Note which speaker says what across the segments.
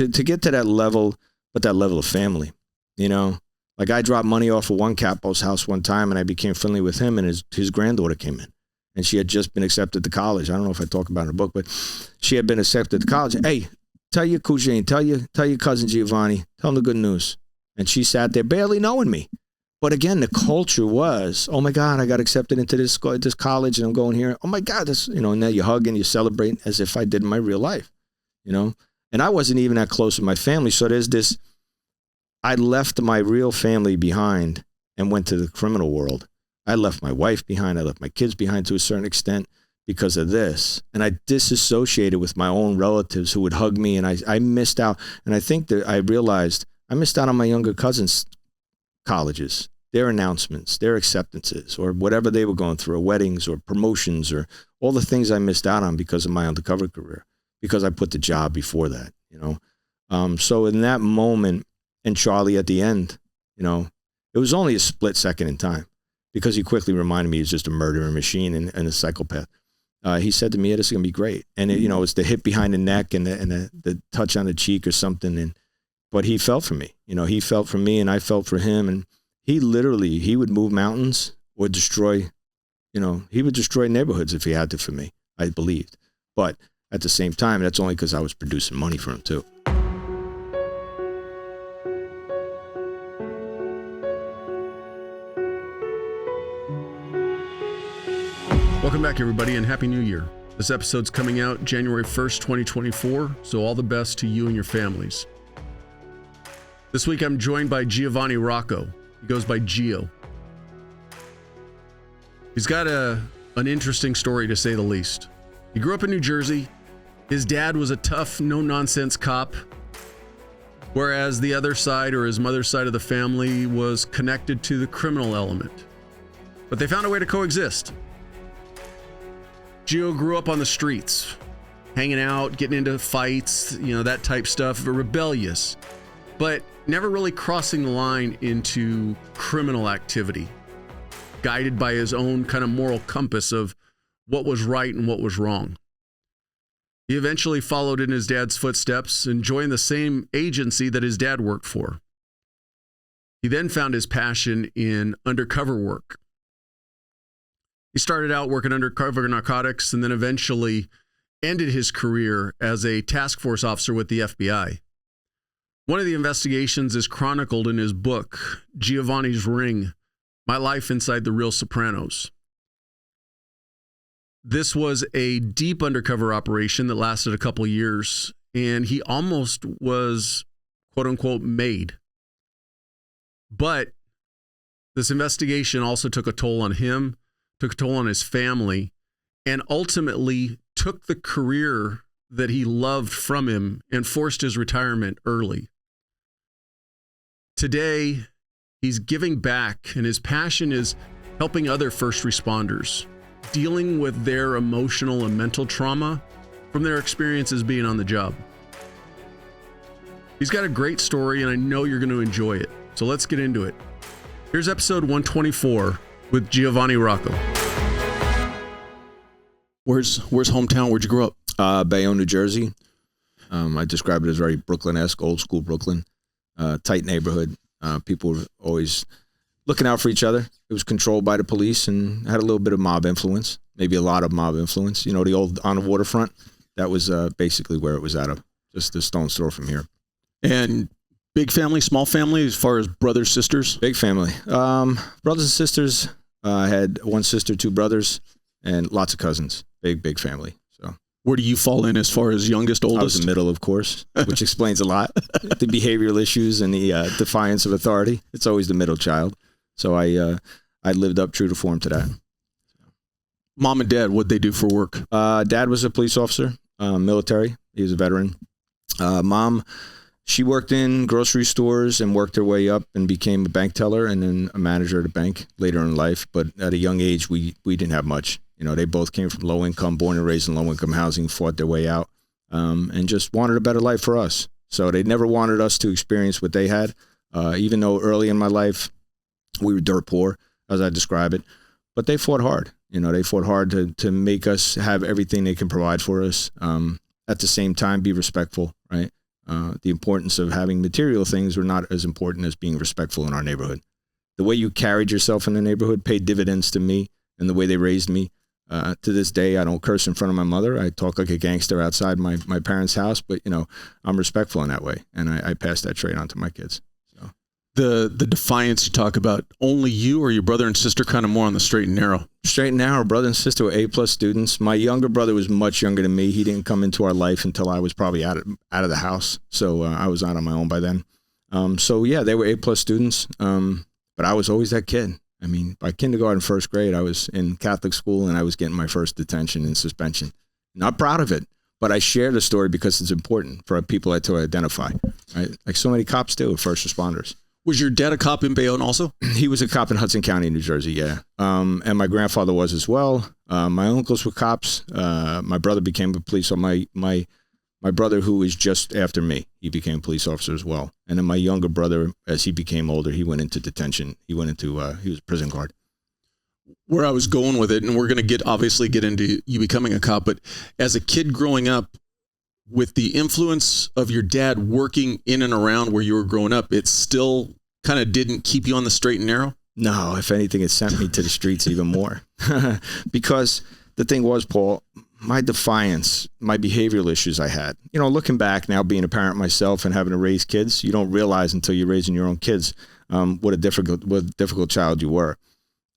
Speaker 1: to get to that level, but that level of family, you know, like I dropped money off of one capo's house one time and I became friendly with him, and his granddaughter came in and she had just been accepted to college. I don't know if I talk about it in the book, but she had been accepted to college. Hey, tell your cousin, tell your cousin Giovanni, tell him the good news. And she sat there barely knowing me. But again, the culture was, oh my God, I got accepted into this college and I'm going here. Oh my God, this, you know, and now you hug and you celebrate as if I did in my real life, you know? And I wasn't even that close with my family. So there's this, I left my real family behind and went to the criminal world. I left my wife behind. I left my kids behind to a certain extent because of this. And I disassociated with my own relatives who would hug me, and I missed out. And I think that I realized I missed out on my younger cousins' colleges, their announcements, their acceptances, or whatever they were going through, or weddings or promotions, or all the things I missed out on because of my undercover career, because I put the job before that, you know? So in that moment, and Charlie at the end, you know, it was only a split second in time because he quickly reminded me he's just a murdering machine and a psychopath. He said to me, this is going to be great. And it, you know, it's the hit behind the neck and the touch on the cheek or something. But he felt for me, you know, he felt for me and I felt for him. And he would move mountains or destroy, you know, he would destroy neighborhoods if he had to for me, I believed. But at the same time, that's only because I was producing money for him too.
Speaker 2: Welcome back, everybody, and Happy New Year. This episode's coming out January 1st, 2024, so all the best to you and your families. This week, I'm joined by Giovanni Rocco. He goes by Gio. He's got an interesting story, to say the least. He grew up in New Jersey. His dad was a tough, no-nonsense cop, whereas the other side, or his mother's side of the family, was connected to the criminal element. But they found a way to coexist. Gio grew up on the streets, hanging out, getting into fights, you know, that type stuff, rebellious, but never really crossing the line into criminal activity, guided by his own kind of moral compass of what was right and what was wrong. He eventually followed in his dad's footsteps and joined the same agency that his dad worked for. He then found his passion in undercover work. He started out working undercover narcotics and then eventually ended his career as a task force officer with the FBI. One of the investigations is chronicled in his book, Giovanni's Ring, My Life Inside the Real Sopranos. This was a deep undercover operation that lasted a couple of years, and he almost was, quote unquote, made. But this investigation also took a toll on him, took a toll on his family, and ultimately took the career that he loved from him and forced his retirement early. Today, he's giving back, and his passion is helping other first responders, dealing with their emotional and mental trauma from their experiences being on the job. He's got a great story, and I know you're going to enjoy it. So let's get into it. Here's episode 124 with Giovanni Rocco.
Speaker 3: Where's hometown? Where'd you grow up?
Speaker 1: Bayonne, New Jersey. I describe it as very Brooklyn-esque, old school Brooklyn, tight neighborhood. People were always looking out for each other. It was controlled by the police and had a little bit of mob influence, maybe a lot of mob influence. You know, the old on the waterfront, that was basically where it was at, just a stone's throw from here.
Speaker 3: And big family, small family, as far as brothers, sisters?
Speaker 1: Big family. Brothers and sisters. I had one sister, two brothers, and lots of cousins. Big family. So
Speaker 3: where do you fall in as far as youngest, oldest?
Speaker 1: I was the middle, of course, which explains a lot. The behavioral issues and the defiance of authority. It's always the middle child. So I lived up true to form to that.
Speaker 3: Mom and dad, what'd they do for work?
Speaker 1: Dad was a police officer, military. He was a veteran. Mom, she worked in grocery stores and worked her way up and became a bank teller and then a manager at a bank later in life. But at a young age, we didn't have much. You know, they both came from low income, born and raised in low income housing, fought their way out, and just wanted a better life for us. So they never wanted us to experience what they had, even though early in my life, we were dirt poor, as I describe it. But they fought hard. You know, they fought hard to make us have everything they can provide for us. At the same time, be respectful, right? The importance of having material things were not as important as being respectful in our neighborhood. The way you carried yourself in the neighborhood paid dividends to me and the way they raised me. To this day, I don't curse in front of my mother. I talk like a gangster outside my parents' house, but I'm respectful in that way, and I pass that trait on to my kids. So
Speaker 3: The defiance you talk about, only you or your brother and sister kind of more on the straight and narrow?
Speaker 1: Straight and narrow. Brother and sister were A+ students. My younger brother was much younger than me. He didn't come into our life until I was probably out of the house, so I was out on my own by then. So yeah, they were A+ students, but I was always that kid. I mean, by kindergarten, first grade, I was in Catholic school and I was getting my first detention and suspension. Not proud of it, but I share the story because it's important for people to identify, right? Like so many cops do, first responders.
Speaker 3: Was your dad a cop in Bayonne also?
Speaker 1: He was a cop in Hudson County, New Jersey, yeah. And my grandfather was as well. My uncles were cops. My brother became a police officer. My brother, who was just after me, he became a police officer as well. And then my younger brother, as he became older, he went into detention. He was a prison guard.
Speaker 3: Where I was going with it, and we're going to obviously get into you becoming a cop, but as a kid growing up, with the influence of your dad working in and around where you were growing up, it still kind of didn't keep you on the straight and narrow?
Speaker 1: No, if anything, it sent me to the streets even more. Because the thing was, Paul, my defiance, my behavioral issues I had, looking back now, being a parent myself and having to raise kids, you don't realize until you're raising your own kids what a difficult child you were.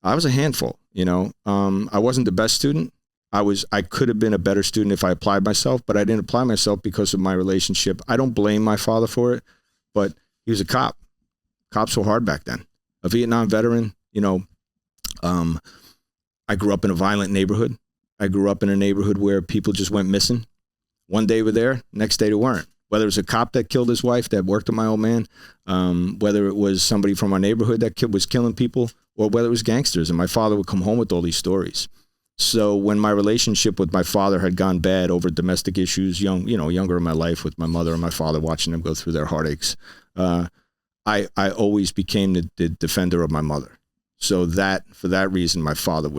Speaker 1: I was a handful, I wasn't the best student. I could have been a better student if I applied myself, but I didn't apply myself because of my relationship. I don't blame my father for it, but he was a cop. Cops were hard back then. A Vietnam veteran, I grew up in a violent neighborhood. I grew up in a neighborhood where people just went missing. One day were there, next day they weren't. Whether it was a cop that killed his wife that worked with my old man, whether it was somebody from our neighborhood that was killing people, or whether it was gangsters. And my father would come home with all these stories. So when my relationship with my father had gone bad over domestic issues, younger in my life with my mother and my father, watching them go through their heartaches, I always became the defender of my mother. So for that reason, my father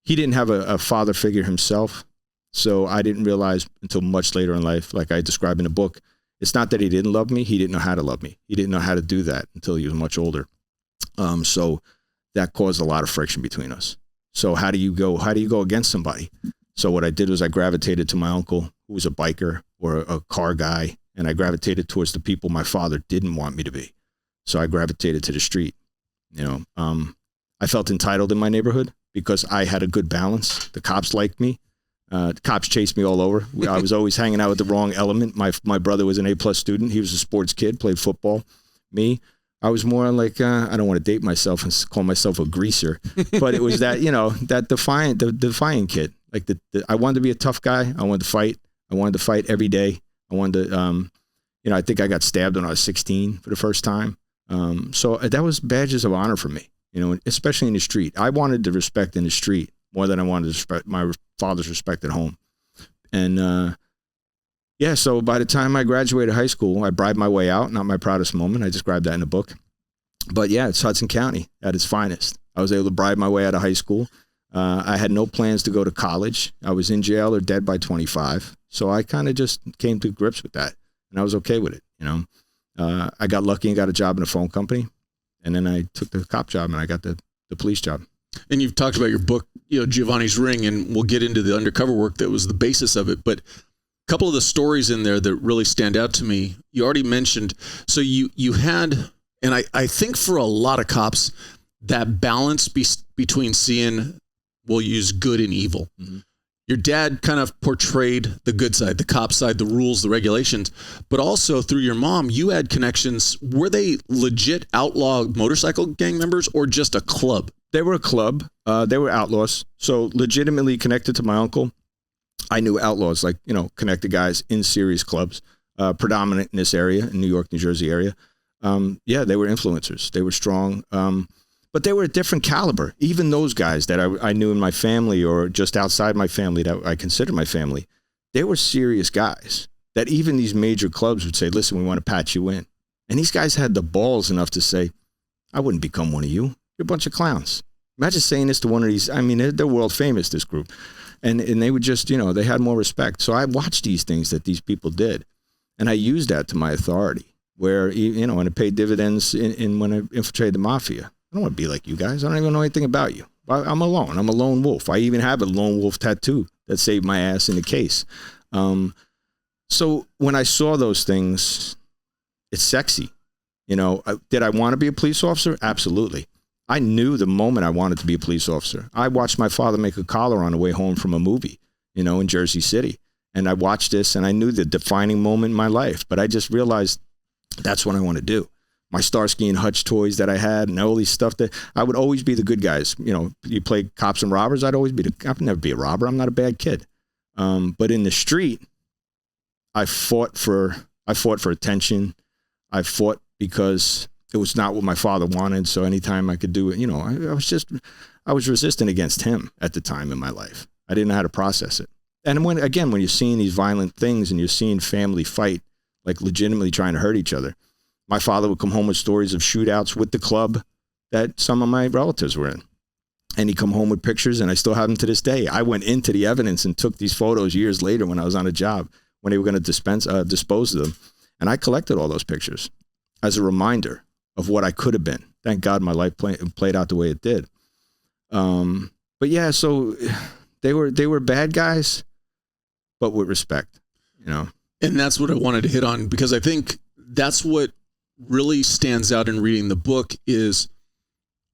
Speaker 1: he didn't have a father figure himself. So I didn't realize until much later in life, like I describe in the book, it's not that he didn't love me. He didn't know how to love me. He didn't know how to do that until he was much older. So that caused a lot of friction between us. So how do you go against somebody? So what I did was I gravitated to my uncle, who was a biker or a car guy, and I gravitated towards the people my father didn't want me to be. So I gravitated to the street. I felt entitled in my neighborhood because I had a good balance. The cops liked me. The cops chased me all over. I was always hanging out with the wrong element. My brother was an A+ student. He was a sports kid, played football. Me, I was more like, I don't want to date myself and call myself a greaser, but it was that, that defiant kid. Like I wanted to be a tough guy. I wanted to fight. I wanted to fight every day. I wanted to, I think I got stabbed when I was 16 for the first time. So that was badges of honor for me, especially in the street. I wanted the respect in the street more than I wanted to respect my father's respect at home. And, so by the time I graduated high school, I bribed my way out. Not my proudest moment. I described that in the book. But yeah, it's Hudson County at its finest. I was able to bribe my way out of high school. I had no plans to go to college. I was in jail or dead by 25. So I kind of just came to grips with that. And I was okay with it. I got lucky and got a job in a phone company. And then I took the cop job and I got the police job.
Speaker 3: And you've talked about your book, Giovanni's Ring, and we'll get into the undercover work that was the basis of it. But a couple of the stories in there that really stand out to me, you already mentioned. So you had, and I think for a lot of cops, that balance between seeing, we'll use good and evil. Mm-hmm. Your dad kind of portrayed the good side, the cop side, the rules, the regulations, but also through your mom, you had connections. Were they legit outlaw motorcycle gang members or just a club?
Speaker 1: They were a club. They were outlaws. So legitimately connected to my uncle. I knew outlaws, like, connected guys in serious clubs, predominant in this area, in New York, New Jersey area. They were influencers. They were strong. But they were a different caliber. Even those guys that I knew in my family or just outside my family that I considered my family, they were serious guys that even these major clubs would say, listen, we want to patch you in. And these guys had the balls enough to say, I wouldn't become one of you. You're a bunch of clowns. Imagine saying this to one of these. I mean, they're world famous, this group. And they would just, they had more respect. So I watched these things that these people did. And I used that to my authority, where, you know, and it paid dividends in when I infiltrated the Mafia. I don't want to be like you guys. I don't even know anything about you. I'm alone. I'm a lone wolf. I even have a lone wolf tattoo that saved my ass in the case. So when I saw those things, it's sexy. You know, did I want to be a police officer? Absolutely. I knew the moment I wanted to be a police officer. I watched my father make a collar on the way home from a movie, you know, in Jersey City. And I watched this and I knew the defining moment in my life, but I just realized that's what I want to do. My Starsky and Hutch toys that I had and all these stuff that I would always be the good guys. You know, you play cops and robbers. I'd never be a robber. I'm not a bad kid. But in the street, I fought for attention. I fought because it was not what my father wanted. So anytime I could do it, you know, I was resistant against him at the time in my life. I didn't know how to process it. And when you're seeing these violent things and you're seeing family fight, like legitimately trying to hurt each other, my father would come home with stories of shootouts with the club that some of my relatives were in. And he'd come home with pictures, and I still have them to this day. I went into the evidence and took these photos years later when I was on a job, when they were going to dispose of them. And I collected all those pictures as a reminder of what I could have been. Thank God my life played out the way it did. But yeah, so they were bad guys, but with respect, you know.
Speaker 3: And that's what I wanted to hit on, because I think that's what really stands out in reading the book is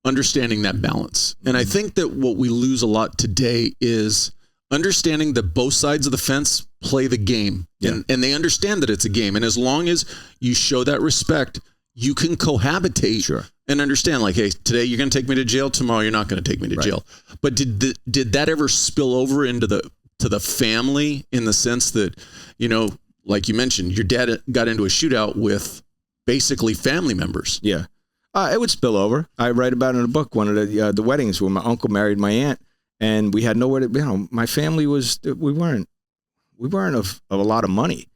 Speaker 3: understanding that balance. And I think that what we lose a lot today is understanding that both sides of the fence play the game. Yeah. And they understand that it's a game. And as long as you show that respect, you can cohabitate. Sure. And understand, like, hey, today you're going to take me to jail. Tomorrow you're not going to take me to jail. But did that ever spill over into the family, in the sense that, you know, like you mentioned, your dad got into a shootout with basically family members?
Speaker 1: Yeah. It would spill over. I write about it in a book, one of the weddings where my uncle married my aunt, and we had nowhere to, you know, my family we weren't of a lot of money.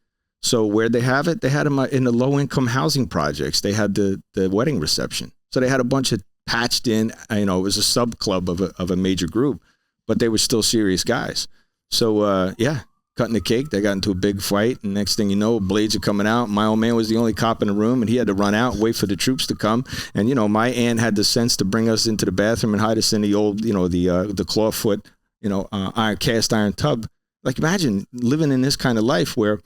Speaker 1: So where'd they have it? They had them in the low income housing projects. They had the wedding reception. So they had a bunch of patched in, you know, it was a sub club of a major group, but they were still serious guys. So, cutting the cake, they got into a big fight, and next thing you know, blades are coming out. My old man was the only cop in the room, and he had to run out and wait for the troops to come. And, you know, my aunt had the sense to bring us into the bathroom and hide us in the old, you know, the clawfoot, you know, cast iron tub. Like, imagine living in this kind of life where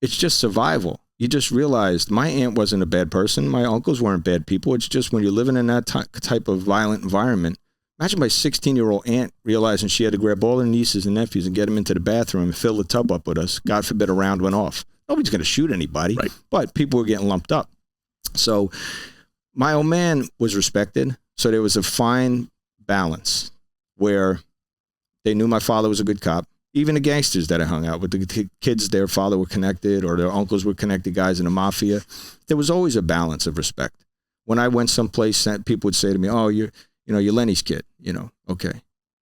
Speaker 1: it's just survival. You just realized my aunt wasn't a bad person. My uncles weren't bad people. It's just when you're living in that type of violent environment. Imagine my 16-year-old aunt realizing she had to grab all her nieces and nephews and get them into the bathroom and fill the tub up with us. God forbid a round went off. Nobody's going to shoot anybody, right, but people were getting lumped up. So my old man was respected. So there was a fine balance where they knew my father was a good cop. Even the gangsters that I hung out with, the kids, their father were connected or their uncles were connected, guys in the Mafia. There was always a balance of respect. When I went someplace, people would say to me, oh, you're Lenny's kid, you know, okay.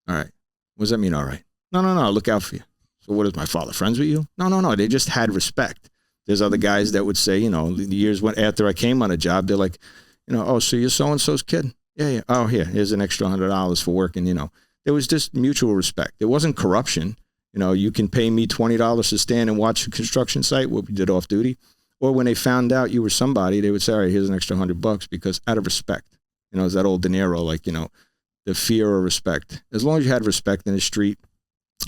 Speaker 1: All right. What does that mean? All right. No, I'll look out for you. So what is my father, friends with you? No. They just had respect. There's other guys that would say, you know, the years after I came on a job, they're like, you know, oh, so you're so-and-so's kid? Yeah. Oh, here's an extra $100 for working, you know. There was just mutual respect. It wasn't corruption. You know, you can pay me $20 to stand and watch a construction site, what we did off duty. Or when they found out you were somebody, they would say, all right, here's an extra $100 because out of respect. You know, it's that old De Niro, like, you know, the fear or respect. As long as you had respect in the street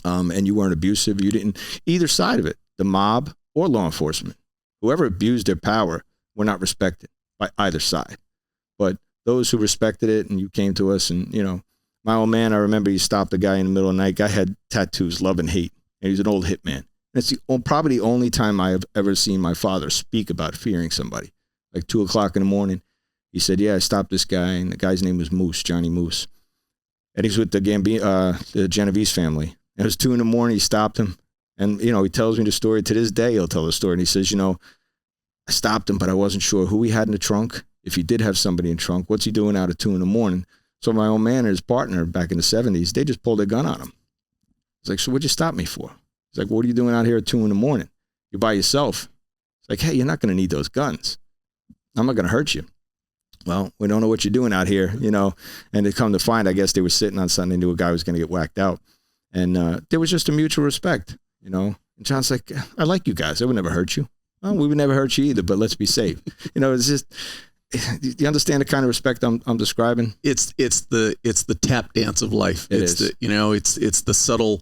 Speaker 1: and you weren't abusive, you didn't, either side of it, the mob or law enforcement, whoever abused their power were not respected by either side. But those who respected it, and you came to us and, you know, my old man, I remember he stopped a guy in the middle of the night. Guy had tattoos, love and hate. And he's an old hitman. And it's probably the only time I have ever seen my father speak about fearing somebody. Like 2:00 in the morning. He said, yeah, I stopped this guy, and the guy's name was Moose, Johnny Moose. And he's with the Genovese family. And it was 2 a.m, he stopped him. And, you know, he tells me the story. To this day, he'll tell the story. And he says, you know, I stopped him, but I wasn't sure who he had in the trunk. If he did have somebody in the trunk, what's he doing out at 2 a.m? So my old man and his partner back in the 70s, they just pulled a gun on him. He's like, so what'd you stop me for? He's like, what are you doing out here at 2 a.m? You're by yourself. It's like, hey, you're not going to need those guns. I'm not going to hurt you. Well, we don't know what you're doing out here, you know. And they come to find, I guess they were sitting on something. They knew a guy was going to get whacked out. And there was just a mutual respect, you know. And John's like, I like you guys. I would never hurt you. oh, we would never hurt you either, but let's be safe. It's just, do you understand the kind of respect I'm describing?
Speaker 3: It's the tap dance of life. It's the subtle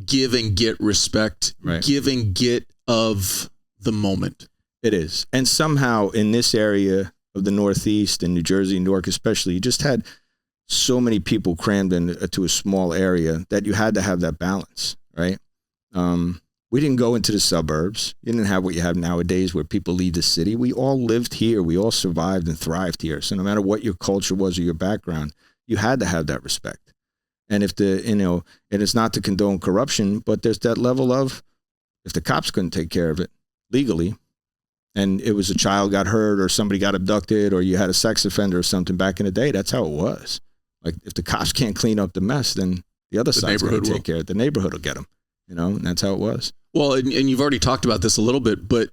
Speaker 3: give and get respect,
Speaker 1: right.
Speaker 3: Give and get of the moment.
Speaker 1: It is. And somehow in this area of the Northeast and New Jersey, Newark especially, you just had so many people crammed into a small area that you had to have that balance, right? We didn't go into the suburbs. You didn't have what you have nowadays where people leave the city. We all lived here. We all survived and thrived here. So no matter what your culture was or your background, you had to have that respect. And if and it's not to condone corruption, but there's that level of, if the cops couldn't take care of it legally, and it was a child got hurt or somebody got abducted or you had a sex offender or something back in the day, that's how it was. Like if the cops can't clean up the mess, then the other side's going to take care of it. The neighborhood will get them, and that's how it was.
Speaker 3: Well, and you've already talked about this a little bit, but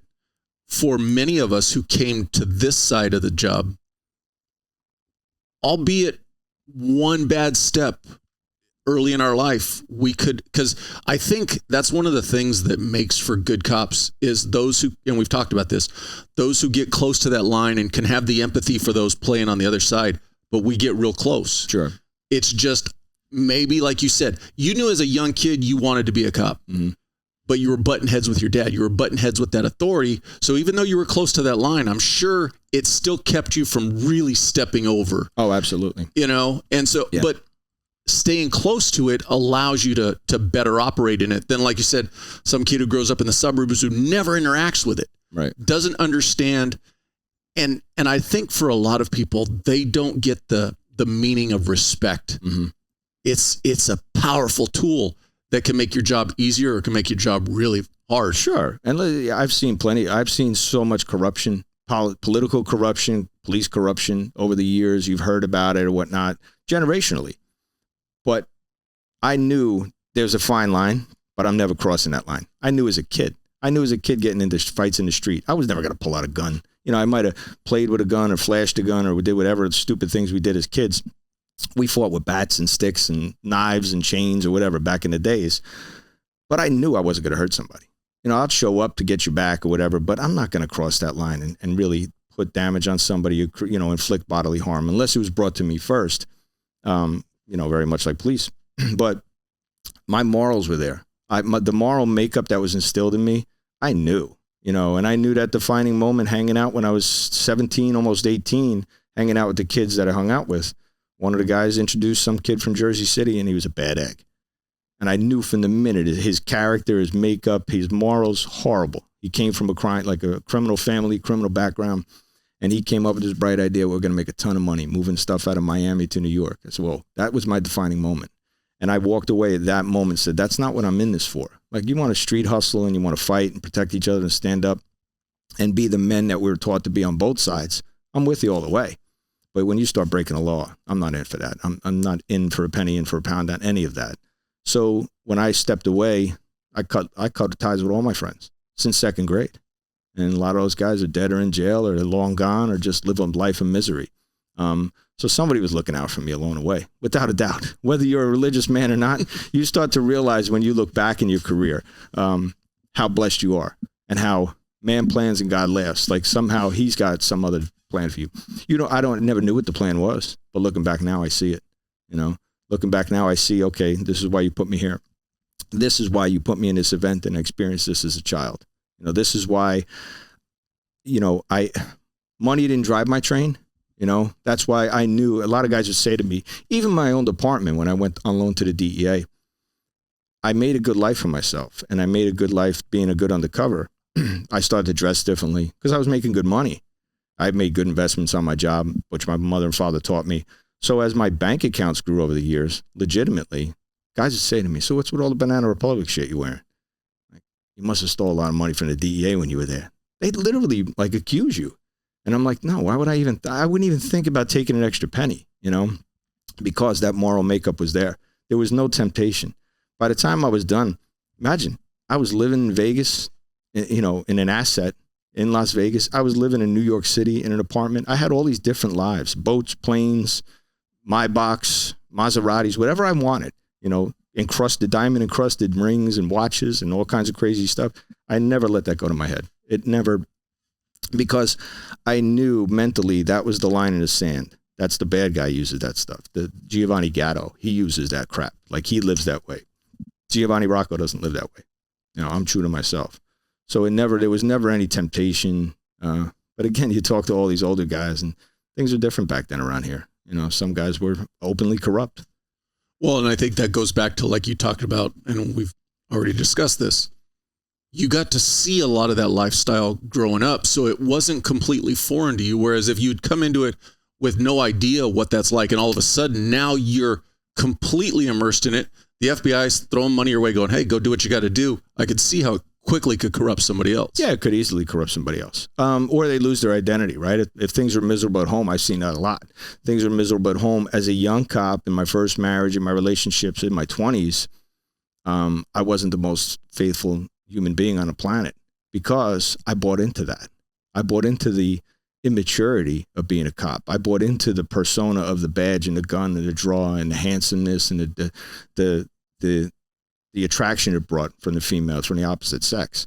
Speaker 3: for many of us who came to this side of the job, albeit one bad step early in our life, we could, because I think that's one of the things that makes for good cops is those who, and we've talked about this, those who get close to that line and can have the empathy for those playing on the other side, but we get real close.
Speaker 1: Sure.
Speaker 3: It's just maybe, like you said, you knew as a young kid you wanted to be a cop. Mm-hmm. But you were butting heads with your dad. You were butting heads with that authority. So even though you were close to that line, I'm sure it still kept you from really stepping over.
Speaker 1: Oh, absolutely.
Speaker 3: And so, yeah. But staying close to it allows you to better operate in it than, like you said, some kid who grows up in the suburbs who never interacts with it,
Speaker 1: right?
Speaker 3: Doesn't understand. And I think for a lot of people, they don't get the meaning of respect. Mm-hmm. It's a powerful tool that can make your job easier or can make your job really hard.
Speaker 1: Sure. And I've seen plenty. I've seen so much corruption, political corruption, police corruption over the years. You've heard about it or whatnot, generationally. But I knew there's a fine line, but I'm never crossing that line. I knew as a kid getting into fights in the street, I was never going to pull out a gun. I might have played with a gun or flashed a gun or did whatever stupid things we did as kids. We fought with bats and sticks and knives and chains or whatever back in the days. But I knew I wasn't going to hurt somebody. I'll show up to get you back or whatever, but I'm not going to cross that line and really put damage on somebody, inflict bodily harm unless it was brought to me first, very much like police. But my morals were there. The moral makeup that was instilled in me, I knew, and I knew that defining moment hanging out when I was 17, almost 18, hanging out with the kids that I hung out with. One of the guys introduced some kid from Jersey City, and he was a bad egg. And I knew from the minute his character, his makeup, his morals, horrible. He came from a criminal family, criminal background, and he came up with this bright idea, we're going to make a ton of money, moving stuff out of Miami to New York. I said, well, that was my defining moment. And I walked away at that moment and said, that's not what I'm in this for. Like, you want to street hustle and you want to fight and protect each other and stand up and be the men that we were taught to be on both sides. I'm with you all the way. But when you start breaking the law, I'm not in for that. I'm not in for a penny, in for a pound on any of that. So when I stepped away, I cut ties with all my friends since second grade. And a lot of those guys are dead or in jail or they're long gone or just live a life of misery. So somebody was looking out for me along the way, without a doubt. Whether you're a religious man or not, you start to realize when you look back in your career, how blessed you are and how man plans and God laughs. Like somehow he's got some other plan for you. I never knew what the plan was, but looking back now, I see it. Looking back now, I see, okay, this is why you put me here. This is why you put me in this event and experienced this as a child. This is why, money didn't drive my train. That's why I knew a lot of guys would say to me, even my own department, when I went on loan to the DEA, I made a good life for myself and I made a good life being a good undercover. I started to dress differently because I was making good money. I made good investments on my job, which my mother and father taught me. So as my bank accounts grew over the years, legitimately, guys would say to me, so what's with all the Banana Republic shit you're wearing? Like, you must have stole a lot of money from the DEA when you were there. They'd literally accuse you. And I'm like, no, why would I wouldn't even think about taking an extra penny, because that moral makeup was there. There was no temptation. By the time I was done, imagine, I was living in Vegas, in an asset in Las Vegas. I was living in New York City in an apartment. I had all these different lives, boats, planes, my box, Maseratis, whatever I wanted. diamond encrusted rings and watches and all kinds of crazy stuff. I never let that go to my head. It never, because I knew mentally that was the line in the sand. That's the bad guy uses that stuff. The Giovanni Gatto, he uses that crap. Like, he lives that way. Giovanni Rocco doesn't live that way. I'm true to myself. So there was never any temptation. But again, you talk to all these older guys and things are different back then around here. Some guys were openly corrupt.
Speaker 3: Well, and I think that goes back to, like you talked about, and we've already discussed this, you got to see a lot of that lifestyle growing up, so it wasn't completely foreign to you, whereas if you'd come into it with no idea what that's like, and all of a sudden now you're completely immersed in it, the FBI's throwing money your way going, hey, go do what you got to do. I could see how quickly could corrupt somebody else.
Speaker 1: Yeah, it could easily corrupt somebody else. Or they lose their identity, right? If things are miserable at home, I've seen that a lot. Things are miserable at home. As a young cop in my first marriage, in my relationships in my 20s, I wasn't the most faithful human being on the planet because I bought into that. I bought into the immaturity of being a cop. I bought into the persona of the badge and the gun and the draw and the handsomeness and the attraction it brought from the females, from the opposite sex.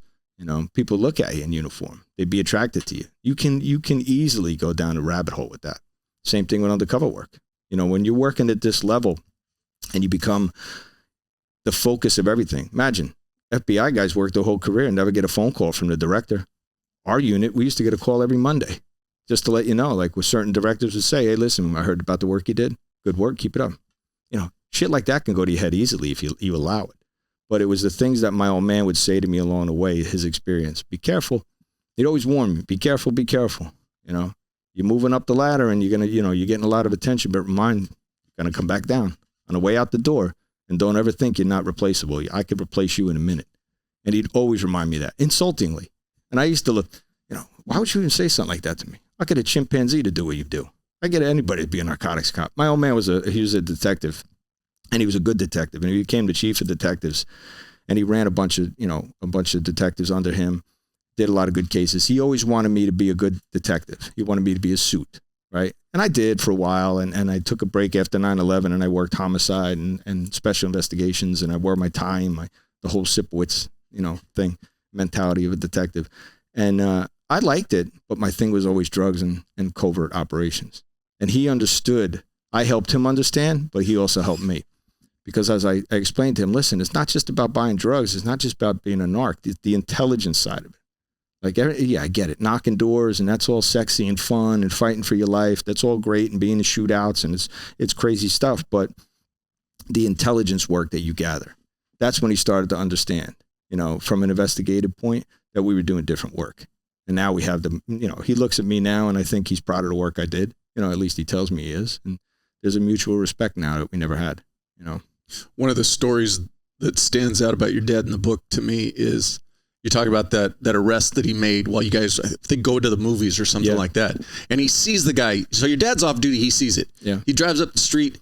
Speaker 1: People look at you in uniform. They'd be attracted to you. You can easily go down a rabbit hole with that. Same thing with undercover work. When you're working at this level and you become the focus of everything. Imagine, FBI guys work their whole career and never get a phone call from the director. Our unit, we used to get a call every Monday just to let you know, like with certain directors would say, hey, listen, I heard about the work you did. Good work. Keep it up. Shit like that can go to your head easily if you allow it. But it was the things that my old man would say to me along the way, his experience. Be careful. He'd always warn me, be careful, be careful. You're moving up the ladder and you're going to, you're getting a lot of attention, but mind, you're going to come back down on the way out the door. And don't ever think you're not replaceable. I could replace you in a minute. And he'd always remind me of that, insultingly. And I used to look, why would you even say something like that to me? I get a chimpanzee to do what you do. I get anybody to be a narcotics cop. My old man was a detective. And he was a good detective, and he became the chief of detectives, and he ran a bunch of detectives under him, did a lot of good cases. He always wanted me to be a good detective. He wanted me to be a suit, right? And I did for a while, and I took a break after 9/11, and I worked homicide and special investigations, and I wore my tie and the whole Sipowicz, thing, mentality of a detective. And I liked it, but my thing was always drugs and covert operations. And he understood. I helped him understand, but he also helped me. Because as I explained to him, listen, it's not just about buying drugs. It's not just about being a narc. It's the intelligence side of it. Like, I get it. Knocking doors, and that's all sexy and fun, and fighting for your life. That's all great, and being in shootouts, and it's crazy stuff. But the intelligence work that you gather, that's when he started to understand, from an investigative point, that we were doing different work. And now we have he looks at me now, and I think he's proud of the work I did. At least he tells me he is. And there's a mutual respect now that we never had,
Speaker 3: One of the stories that stands out about your dad in the book to me is you talk about that arrest that he made while you guys, I think, go to the movies or something like that. And he sees the guy. So your dad's off duty. He sees it.
Speaker 1: Yeah.
Speaker 3: He drives up the street,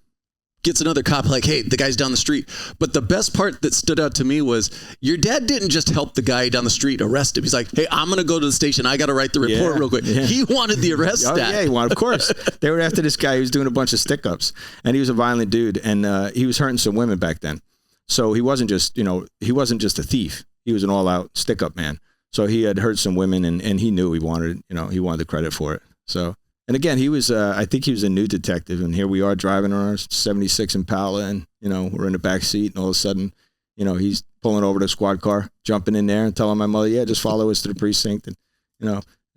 Speaker 3: gets another cop like, hey, the guy's down the street. But the best part that stood out to me was your dad didn't just help the guy down the street arrest him. He's like, hey, I'm going to go to the station. I got to write the report real quick. Yeah. He wanted the arrest stat.
Speaker 1: Yeah, he wanted, of course. They were after this guy who was doing a bunch of stick-ups. And he was a violent dude. And he was hurting some women back then. So he wasn't just, he wasn't just a thief. He was an all-out stick-up man. So he had hurt some women, and he knew he wanted the credit for it. So... And again, he was, I think he was a new detective, and here we are driving our 76 Impala, and, we're in the back seat, and all of a sudden, he's pulling over the squad car, jumping in there and telling my mother, yeah, just follow us to the precinct. And,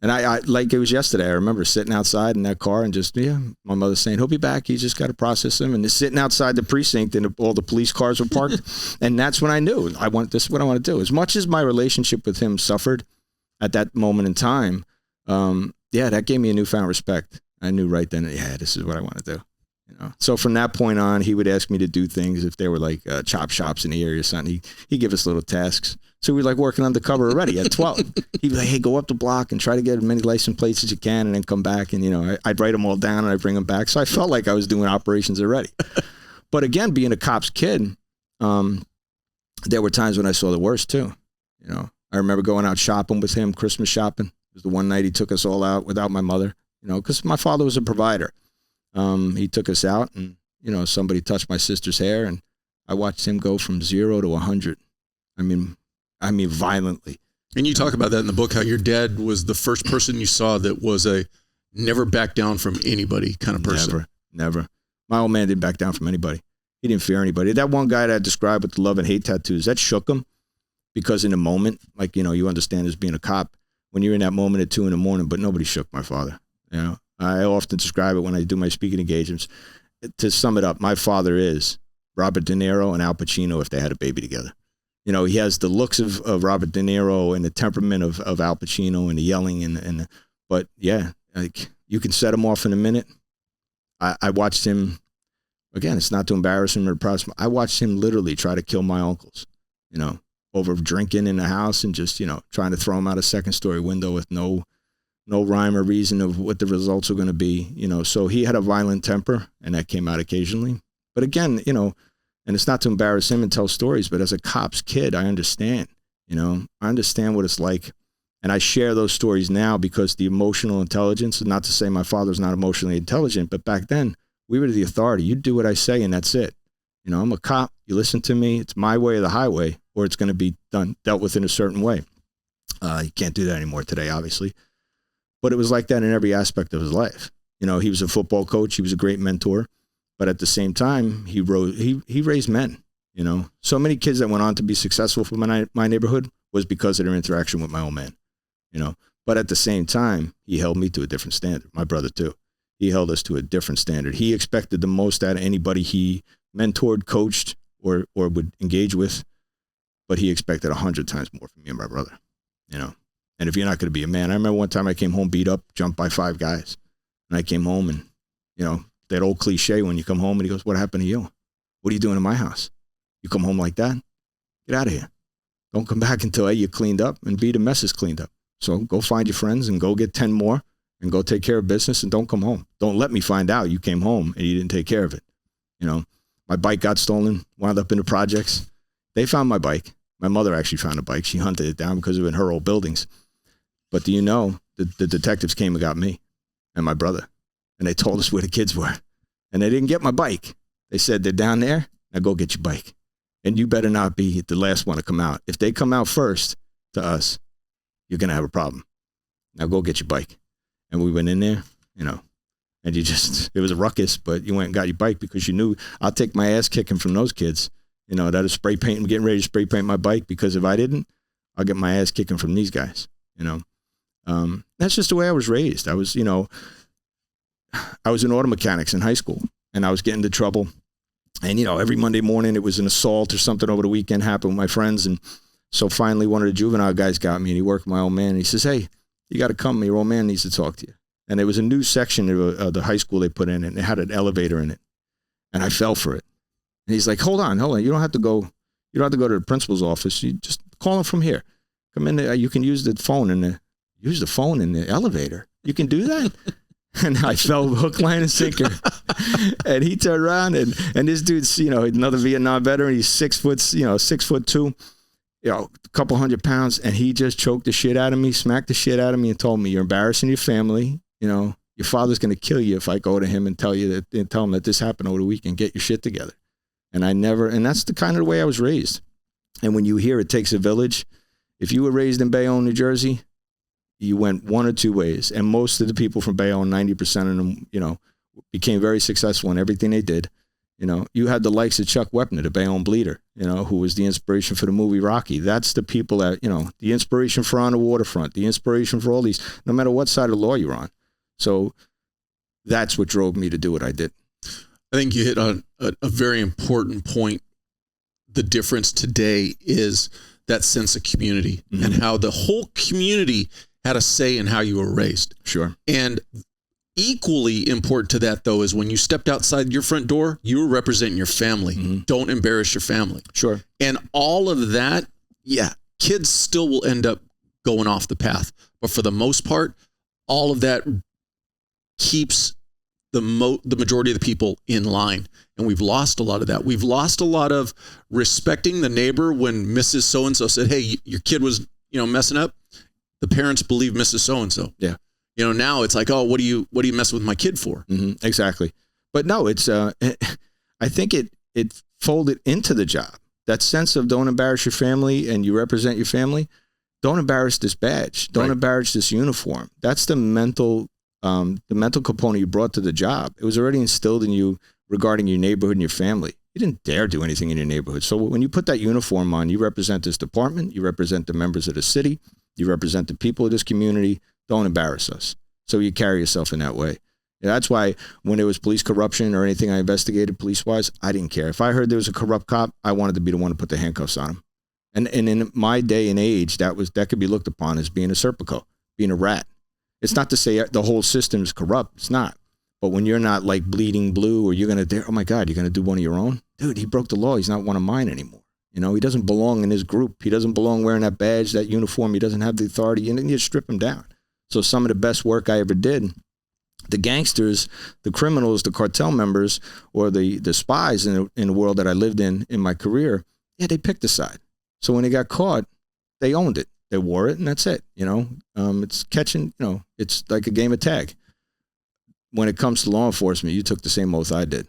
Speaker 1: and I like it was yesterday, I remember sitting outside in that car and just, my mother saying, he'll be back. He's just got to process him. And just sitting outside the precinct, and all the police cars were parked. And that's when I knew this is what I want to do. As much as my relationship with him suffered at that moment in time, that gave me a newfound respect. I knew right then, this is what I want to do. So from that point on, he would ask me to do things if there were like chop shops in the area or something. He'd give us little tasks. So we were like working undercover already at 12. He'd be like, hey, go up the block and try to get as many license plates as you can, and then come back. And, I'd write them all down and I'd bring them back. So I felt like I was doing operations already. But again, being a cop's kid, there were times when I saw the worst too. I remember going out shopping with him, Christmas shopping. It was the one night he took us all out without my mother, because my father was a provider. He took us out, and, somebody touched my sister's hair, and I watched him go from 0 to 100. I mean, violently.
Speaker 3: And you talk about that in the book, how your dad was the first person you saw that was a never back down from anybody kind of person.
Speaker 1: Never. My old man didn't back down from anybody. He didn't fear anybody. That one guy that I described with the love and hate tattoos, that shook him because in the moment, like, you know, you understand as being a cop, when you're in that moment at 2 a.m, but nobody shook my father. You know, I often describe it when I do my speaking engagements. To sum it up, my father is Robert De Niro and Al Pacino if they had a baby together. You know, he has the looks of Robert De Niro and the temperament of Al Pacino and the yelling but yeah, like you can set him off in a minute. I watched him, again, it's not to embarrass him or impress him. I watched him literally try to kill my uncles, you know, over drinking in the house and just, you know, trying to throw him out a second-story window with no rhyme or reason of what the results are going to be, you know. So he had a violent temper, and that came out occasionally. But again, you know, and it's not to embarrass him and tell stories, but as a cop's kid, I understand, you know. I understand what it's like. And I share those stories now because the emotional intelligence, not to say my father's not emotionally intelligent, but back then, we were the authority. You do what I say, and that's it. You know, I'm a cop. You listen to me. It's my way or the highway, or it's going to be dealt with in a certain way. You can't do that anymore today, obviously. But it was like that in every aspect of his life. You know, he was a football coach. He was a great mentor. But at the same time, he raised men, you know. So many kids that went on to be successful from my neighborhood was because of their interaction with my old man, you know. But at the same time, he held me to a different standard. My brother, too. He held us to a different standard. He expected the most out of anybody he mentored, coached, or would engage with. But he expected 100 times more from me and my brother, you know. And if you're not going to be a man, I remember one time I came home beat up, jumped by 5 guys. And I came home and, you know, that old cliche when you come home and he goes, "What happened to you? What are you doing in my house? You come home like that? Get out of here. Don't come back until A, you're cleaned up, and B, the mess is cleaned up. So go find your friends and go get 10 more and go take care of business and don't come home. Don't let me find out you came home and you didn't take care of it." You know, my bike got stolen, wound up in the projects. They found my bike. My mother actually found a bike. She hunted it down because it was in her old buildings. But do you know, the detectives came and got me and my brother, and they told us where the kids were. And they didn't get my bike. They said, "They're down there. Now go get your bike. And you better not be the last one to come out. If they come out first to us, you're going to have a problem. Now go get your bike." And we went in there, you know, and it was a ruckus, but you went and got your bike because you knew I'll take my ass kicking from those kids, you know, that is getting ready to spray paint my bike, because if I didn't, I'll get my ass kicking from these guys, you know. That's just the way I was raised. I was, you know, I was in auto mechanics in high school, and I was getting into trouble. And, you know, every Monday morning it was an assault or something over the weekend happened with my friends. And so finally one of the juvenile guys got me, and he worked with my old man. And he says, "Hey, you got to come. Your old man needs to talk to you." And there was a new section of the high school they put in, and it had an elevator in it. And I fell for it. And he's like, hold on. You don't have to go to the principal's office. You just call him from here. Come in there. You can use the phone in the elevator. You can do that? And I fell hook, line, and sinker. And he turned around, and this dude's, you know, another Vietnam veteran. He's 6'2", you know, a couple 100 pounds, and he just choked the shit out of me, smacked the shit out of me, and told me, "You're embarrassing your family. You know, your father's going to kill you if I go to him and tell him that this happened over the weekend. Get your shit together." And that's the kind of way I was raised. And when you hear it takes a village, if you were raised in Bayonne, New Jersey, you went one or two ways. And most of the people from Bayonne, 90% of them, you know, became very successful in everything they did. You know, you had the likes of Chuck Wepner, the Bayonne bleeder, you know, who was the inspiration for the movie Rocky. That's the people that, you know, the inspiration for On the Waterfront, the inspiration for all these, no matter what side of the law you're on. So that's what drove me to do what I did.
Speaker 3: I think you hit on a very important point. The difference today is that sense of community, mm-hmm. and how the whole community had a say in how you were raised.
Speaker 1: Sure.
Speaker 3: And equally important to that, though, is when you stepped outside your front door, you were representing your family. Mm-hmm. Don't embarrass your family.
Speaker 1: Sure.
Speaker 3: And all of that, yeah, kids still will end up going off the path. But for the most part, all of that keeps the majority of the people in line. And we've lost a lot of that. We've lost a lot of respecting the neighbor. When Mrs. So-and-so said, "Hey, your kid was, you know, messing up," the parents believe Mrs. So-and-so.
Speaker 1: Yeah.
Speaker 3: You know, now it's like, "Oh, what are you messing with my kid for?"
Speaker 1: Mm-hmm. Exactly. But no, it's, I think it folded into the job. That sense of don't embarrass your family and you represent your family. Don't embarrass this badge. Don't embarrass this uniform. That's the mental component you brought to the job. It was already instilled in you regarding your neighborhood and your family. You didn't dare do anything in your neighborhood. So when you put that uniform on, you represent this department, you represent the members of the city, you represent the people of this community. Don't embarrass us. So you carry yourself in that way. And that's why when there was police corruption or anything I investigated police-wise, I didn't care. If I heard there was a corrupt cop, I wanted to be the one to put the handcuffs on him. And in my day and age, that could be looked upon as being a Serpico, being a rat. It's not to say the whole system is corrupt. It's not. But when you're not like bleeding blue or you're going to dare, oh my God, you're going to do one of your own? Dude, he broke the law. He's not one of mine anymore. You know, he doesn't belong in his group. He doesn't belong wearing that badge, that uniform. He doesn't have the authority. And then you strip him down. So some of the best work I ever did, the gangsters, the criminals, the cartel members, or the spies in the world that I lived in my career, yeah, they picked a side. So when they got caught, they owned it. They wore it, and that's it. You know, it's catching, you know, it's like a game of tag. When it comes to law enforcement, you took the same oath I did.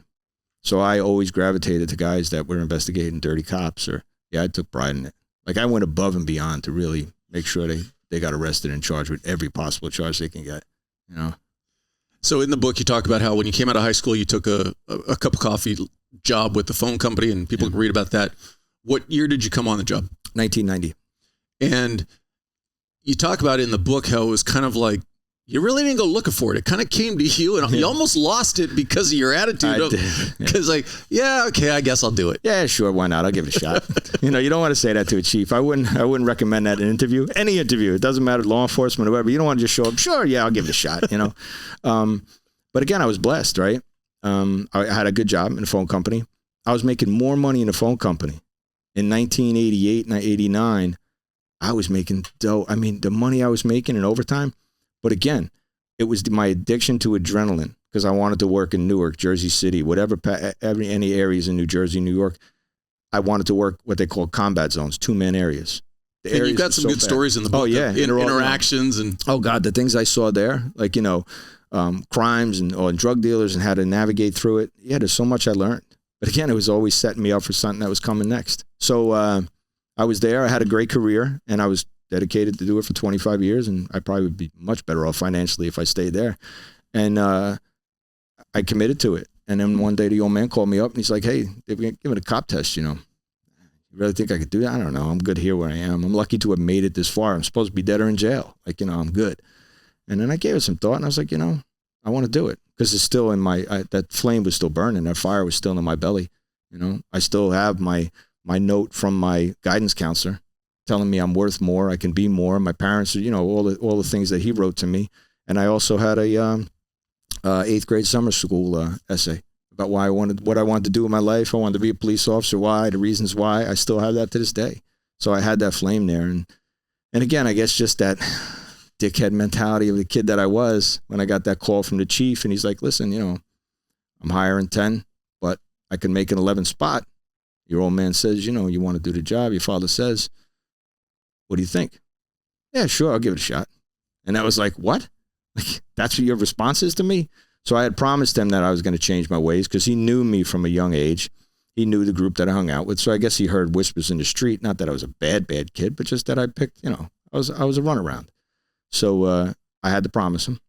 Speaker 1: So I always gravitated to guys that were investigating dirty cops I took pride in it. Like I went above and beyond to really make sure they got arrested and charged with every possible charge they can get, you know.
Speaker 3: So in the book, you talk about how when you came out of high school, you took a cup of coffee job with the phone company, and people can read about that. What year did you come on the job?
Speaker 1: 1990.
Speaker 3: And you talk about in the book how it was kind of like, you really didn't go looking for it. It kind of came to you, and you almost lost it because of your attitude. Because I guess I'll do it.
Speaker 1: Yeah, sure, why not? I'll give it a shot. You know, you don't want to say that to a chief. I wouldn't recommend that in an interview. Any interview, it doesn't matter, law enforcement or whatever. You don't want to just show up. Sure, yeah, I'll give it a shot. You know, but again, I was blessed, right? I had a good job in a phone company. I was making more money in a phone company in 1988 and 89. I was making dough. I mean, the money I was making in overtime. But again, it was my addiction to adrenaline because I wanted to work in Newark, Jersey City, whatever, any areas in New Jersey, New York. I wanted to work what they call combat zones, 2-man areas.
Speaker 3: And you've got some good stories in the book.
Speaker 1: Oh, yeah.
Speaker 3: Interactions and.
Speaker 1: Oh, God, the things I saw there, like, you know, crimes and drug dealers and how to navigate through it. Yeah, there's so much I learned. But again, it was always setting me up for something that was coming next. So I was there. I had a great career, and I was dedicated to do it for 25 years, and I probably would be much better off financially if I stayed there. And I committed to it. And then one day the old man called me up, and he's like, hey, they're going to give it a cop test, you know. You really think I could do that? I don't know. I'm good here where I am. I'm lucky to have made it this far. I'm supposed to be dead or in jail. Like, you know, I'm good. And then I gave it some thought, and I was like, you know, I want to do it. Because it's still in that flame was still burning. That fire was still in my belly. You know, I still have my note from my guidance counselor telling me I'm worth more, I can be more. My parents, you know, all the things that he wrote to me. And I also had a 8th grade summer school essay about what I wanted to do in my life. I wanted to be a police officer. Why? The reasons why. I still have that to this day. So I had that flame there. And again, I guess just that dickhead mentality of the kid that I was when I got that call from the chief, and he's like, listen, you know, I'm hiring 10, but I can make an 11 spot. Your old man says, you know, you want to do the job. Your father says, what do you think? Yeah, sure, I'll give it a shot. And I was like, what? Like, that's what your response is to me? So I had promised him that I was going to change my ways because he knew me from a young age. He knew the group that I hung out with. So I guess he heard whispers in the street. Not that I was a bad kid, but just that I picked, you know, I was a runaround. So I had to promise him.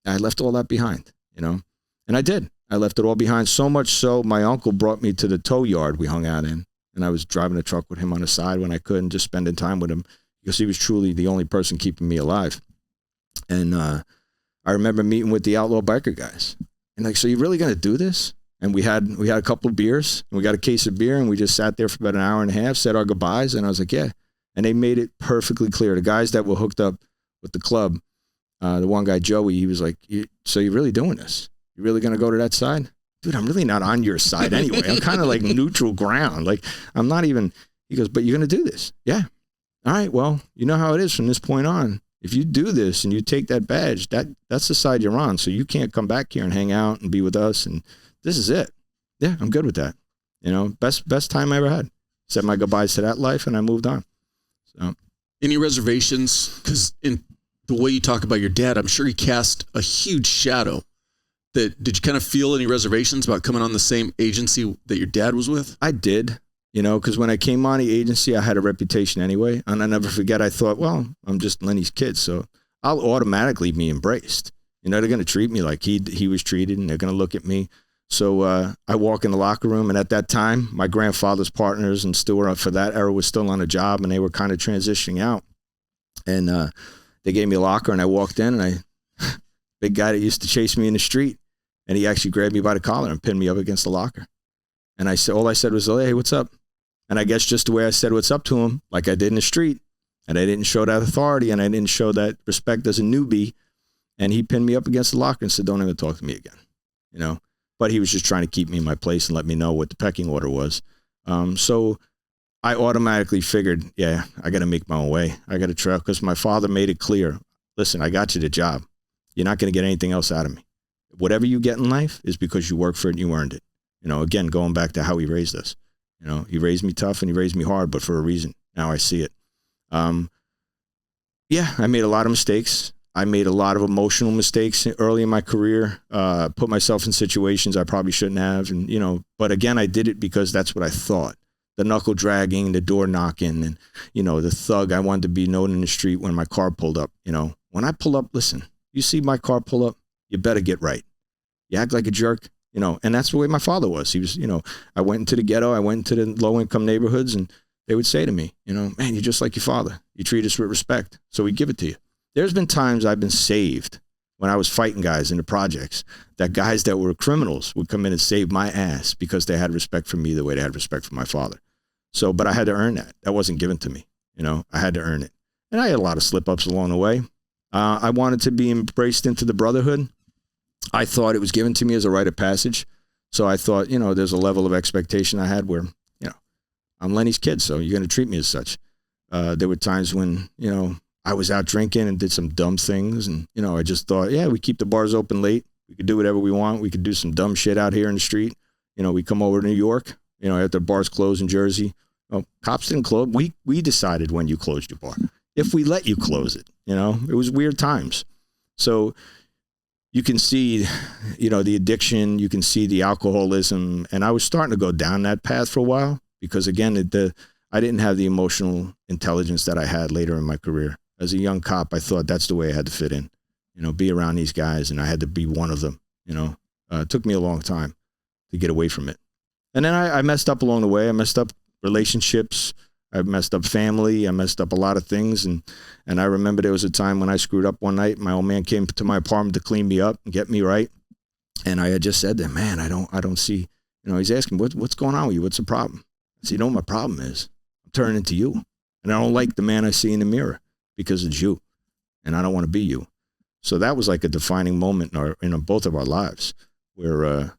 Speaker 1: I left all that behind, you know, and I did. I left it all behind, so much so my uncle brought me to the tow yard we hung out in, and I was driving a truck with him on the side when I could and just spending time with him because he was truly the only person keeping me alive. And I remember meeting with the outlaw biker guys, and like, so you really going to do this? And we had a couple of beers, and we got a case of beer, and we just sat there for about an hour and a half, said our goodbyes, and I was like, yeah. And they made it perfectly clear. The guys that were hooked up with the club, the one guy, Joey, he was like, so you're really doing this? You really going to go to that side? Dude, I'm really not on your side anyway. I'm kind of like neutral ground. Like, I'm not even, he goes, but you're going to do this? Yeah. All right, well, you know how it is from this point on. If you do this and you take that badge, that's the side you're on. So you can't come back here and hang out and be with us. And this is it. Yeah, I'm good with that. You know, best time I ever had. Said my goodbyes to that life, and I moved on. So,
Speaker 3: any reservations? Because in the way you talk about your dad, I'm sure he cast a huge shadow Did you kind of feel any reservations about coming on the same agency that your dad was with?
Speaker 1: I did, because when I came on the agency, I had a reputation anyway. And I never forget, I thought, well, I'm just Lenny's kid, so I'll automatically be embraced. They're going to treat me like he was treated, and they're going to look at me. So I walk in the locker room, and at that time, my grandfather's partners and still for that era was still on a job, and they were kind of transitioning out. And they gave me a locker, and I walked in, and big guy that used to chase me in the street, and he actually grabbed me by the collar and pinned me up against the locker. And all I said was, hey, what's up? And I guess just the way I said what's up to him, like I did in the street, and I didn't show that authority, and I didn't show that respect as a newbie. And he pinned me up against the locker and said, don't even talk to me again, But he was just trying to keep me in my place and let me know what the pecking order was. So I automatically figured, yeah, I got to make my own way. I got to try, because my father made it clear, listen, I got you the job. You're not going to get anything else out of me. Whatever you get in life is because you worked for it and you earned it. Again, going back to how he raised us. He raised me tough and he raised me hard, but for a reason. Now I see it. Yeah, I made a lot of mistakes. I made a lot of emotional mistakes early in my career, put myself in situations I probably shouldn't have. And, but again, I did it because that's what I thought. The knuckle dragging, the door knocking, and, the thug I wanted to be known in the street when my car pulled up. When I pull up, listen, you see my car pull up, you better get right. You act like a jerk, and that's the way my father was. He was, I went into the ghetto, I went into the low income neighborhoods, and they would say to me, man, you're just like your father. You treat us with respect. So we give it to you. There's been times I've been saved when I was fighting guys in the projects, that guys that were criminals would come in and save my ass because they had respect for me the way they had respect for my father. So, but I had to earn that. That wasn't given to me. I had to earn it. And I had a lot of slip ups along the way. I wanted to be embraced into the brotherhood. I thought it was given to me as a rite of passage. So I thought, there's a level of expectation I had where, I'm Lenny's kid, so you're going to treat me as such. There were times when, I was out drinking and did some dumb things. And, I just thought, yeah, we keep the bars open late. We could do whatever we want. We could do some dumb shit out here in the street. We come over to New York, after bars close in Jersey. Cops didn't close. We decided when you closed your bar. If we let you close it, it was weird times. So you can see, the addiction, you can see the alcoholism. And I was starting to go down that path for a while because, again, I didn't have the emotional intelligence that I had later in my career. As a young cop, I thought that's the way I had to fit in, be around these guys, and I had to be one of them. It took me a long time to get away from it. And then I messed up along the way. I messed up relationships. I messed up family. I messed up a lot of things. And I remember there was a time when I screwed up one night. My old man came to my apartment to clean me up and get me right. And I had just said to him, man, I don't see, he's asking, what's going on with you? What's the problem? I said, what my problem is? I'm turning into you. And I don't like the man I see in the mirror because it's you. And I don't want to be you. So that was like a defining moment in both of our lives where,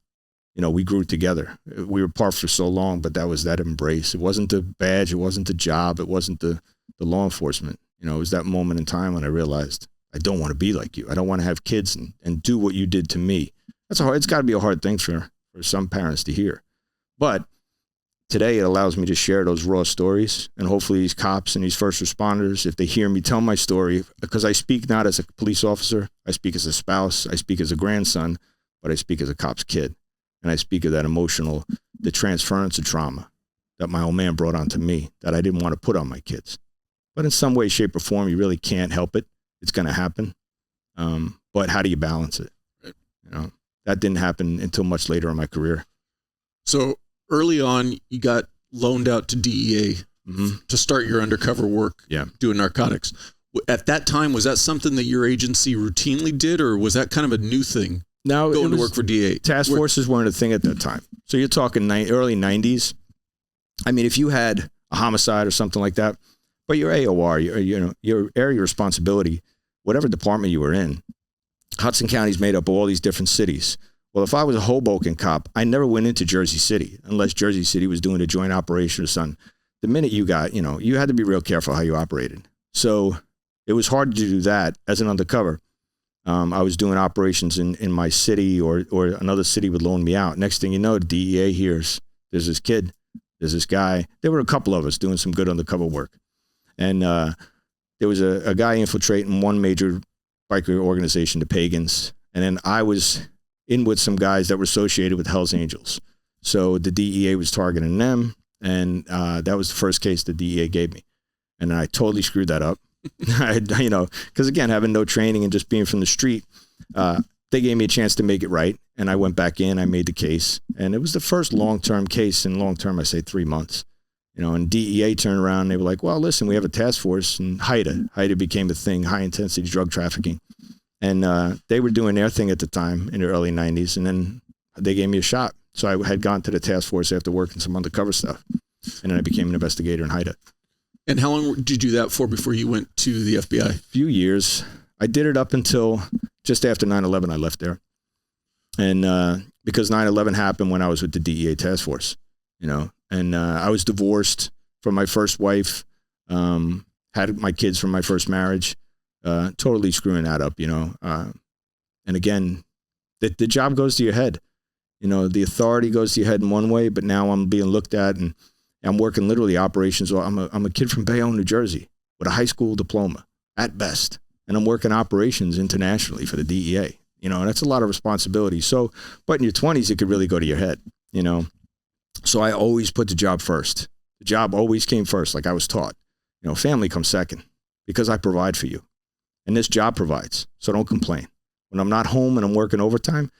Speaker 1: we grew together. We were apart for so long, but that was that embrace. It wasn't the badge. It wasn't the job. It wasn't the law enforcement. It was that moment in time when I realized I don't want to be like you. I don't want to have kids and do what you did to me. It's got to be a hard thing for some parents to hear. But today it allows me to share those raw stories. And hopefully these cops and these first responders, if they hear me tell my story, because I speak not as a police officer, I speak as a spouse, I speak as a grandson, but I speak as a cop's kid. And I speak of that the transference of trauma that my old man brought onto me that I didn't want to put on my kids. But in some way, shape, or form, you really can't help it. It's going to happen. But how do you balance it? That didn't happen until much later in my career.
Speaker 3: So early on, you got loaned out to DEA to start your undercover work, doing narcotics. At that time, was that something that your agency routinely did, or was that kind of a new thing?
Speaker 1: Now,
Speaker 3: going to work for DEA.
Speaker 1: Task forces weren't a thing at that time. So you're talking early 90s. I mean, if you had a homicide or something like that, but your AOR, your area of responsibility, whatever department you were in, Hudson County is made up of all these different cities. Well, if I was a Hoboken cop, I never went into Jersey City unless Jersey City was doing a joint operation or something. The minute you got, you had to be real careful how you operated. So it was hard to do that as an undercover. I was doing operations in my city or another city would loan me out. Next thing you know, the DEA hears there's this kid, there's this guy. There were a couple of us doing some good undercover work. And there was a guy infiltrating one major biker organization, the Pagans. And then I was in with some guys that were associated with Hell's Angels. So the DEA was targeting them, and that was the first case the DEA gave me. And I totally screwed that up. Because again, having no training and just being from the street, they gave me a chance to make it right. And I went back in, I made the case. And it was the first long-term case. And long-term, I say 3 months. And DEA turned around and they were like, well, listen, we have a task force. And HIDTA became a thing, high-intensity drug trafficking. And they were doing their thing at the time in the early 90s. And then they gave me a shot. So I had gone to the task force after working some undercover stuff. And then I became an investigator in HIDTA.
Speaker 3: And how long did you do that for before you went to the FBI?
Speaker 1: A few years. I did it up until just after 9/11, I left there. And because 9/11 happened when I was with the DEA task force, and I was divorced from my first wife, had my kids from my first marriage, totally screwing that up, and again, the job goes to your head. The authority goes to your head in one way, but now I'm being looked at and I'm working literally operations. I'm a kid from Bayonne, New Jersey with a high school diploma at best. And I'm working operations internationally for the DEA, and that's a lot of responsibility. So, but in your 20s, it could really go to your head, So I always put the job first. The job always came first, like I was taught. Family comes second because I provide for you. And this job provides. So don't complain. When I'm not home and I'm working overtime,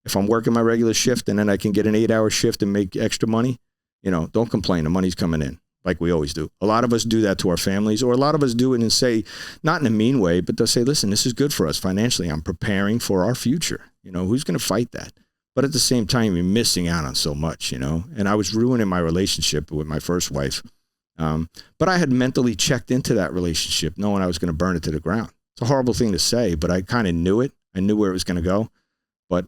Speaker 1: if I'm working my regular shift and then I can get an 8-hour shift and make extra money, don't complain. The money's coming in like we always do. A lot of us do that to our families, or a lot of us do it and say, not in a mean way, but they'll say, listen, this is good for us financially. I'm preparing for our future. Who's going to fight that? But at the same time, you're missing out on so much, and I was ruining my relationship with my first wife. But I had mentally checked into that relationship knowing I was going to burn it to the ground. It's a horrible thing to say, but I kind of knew it. I knew where it was going to go, but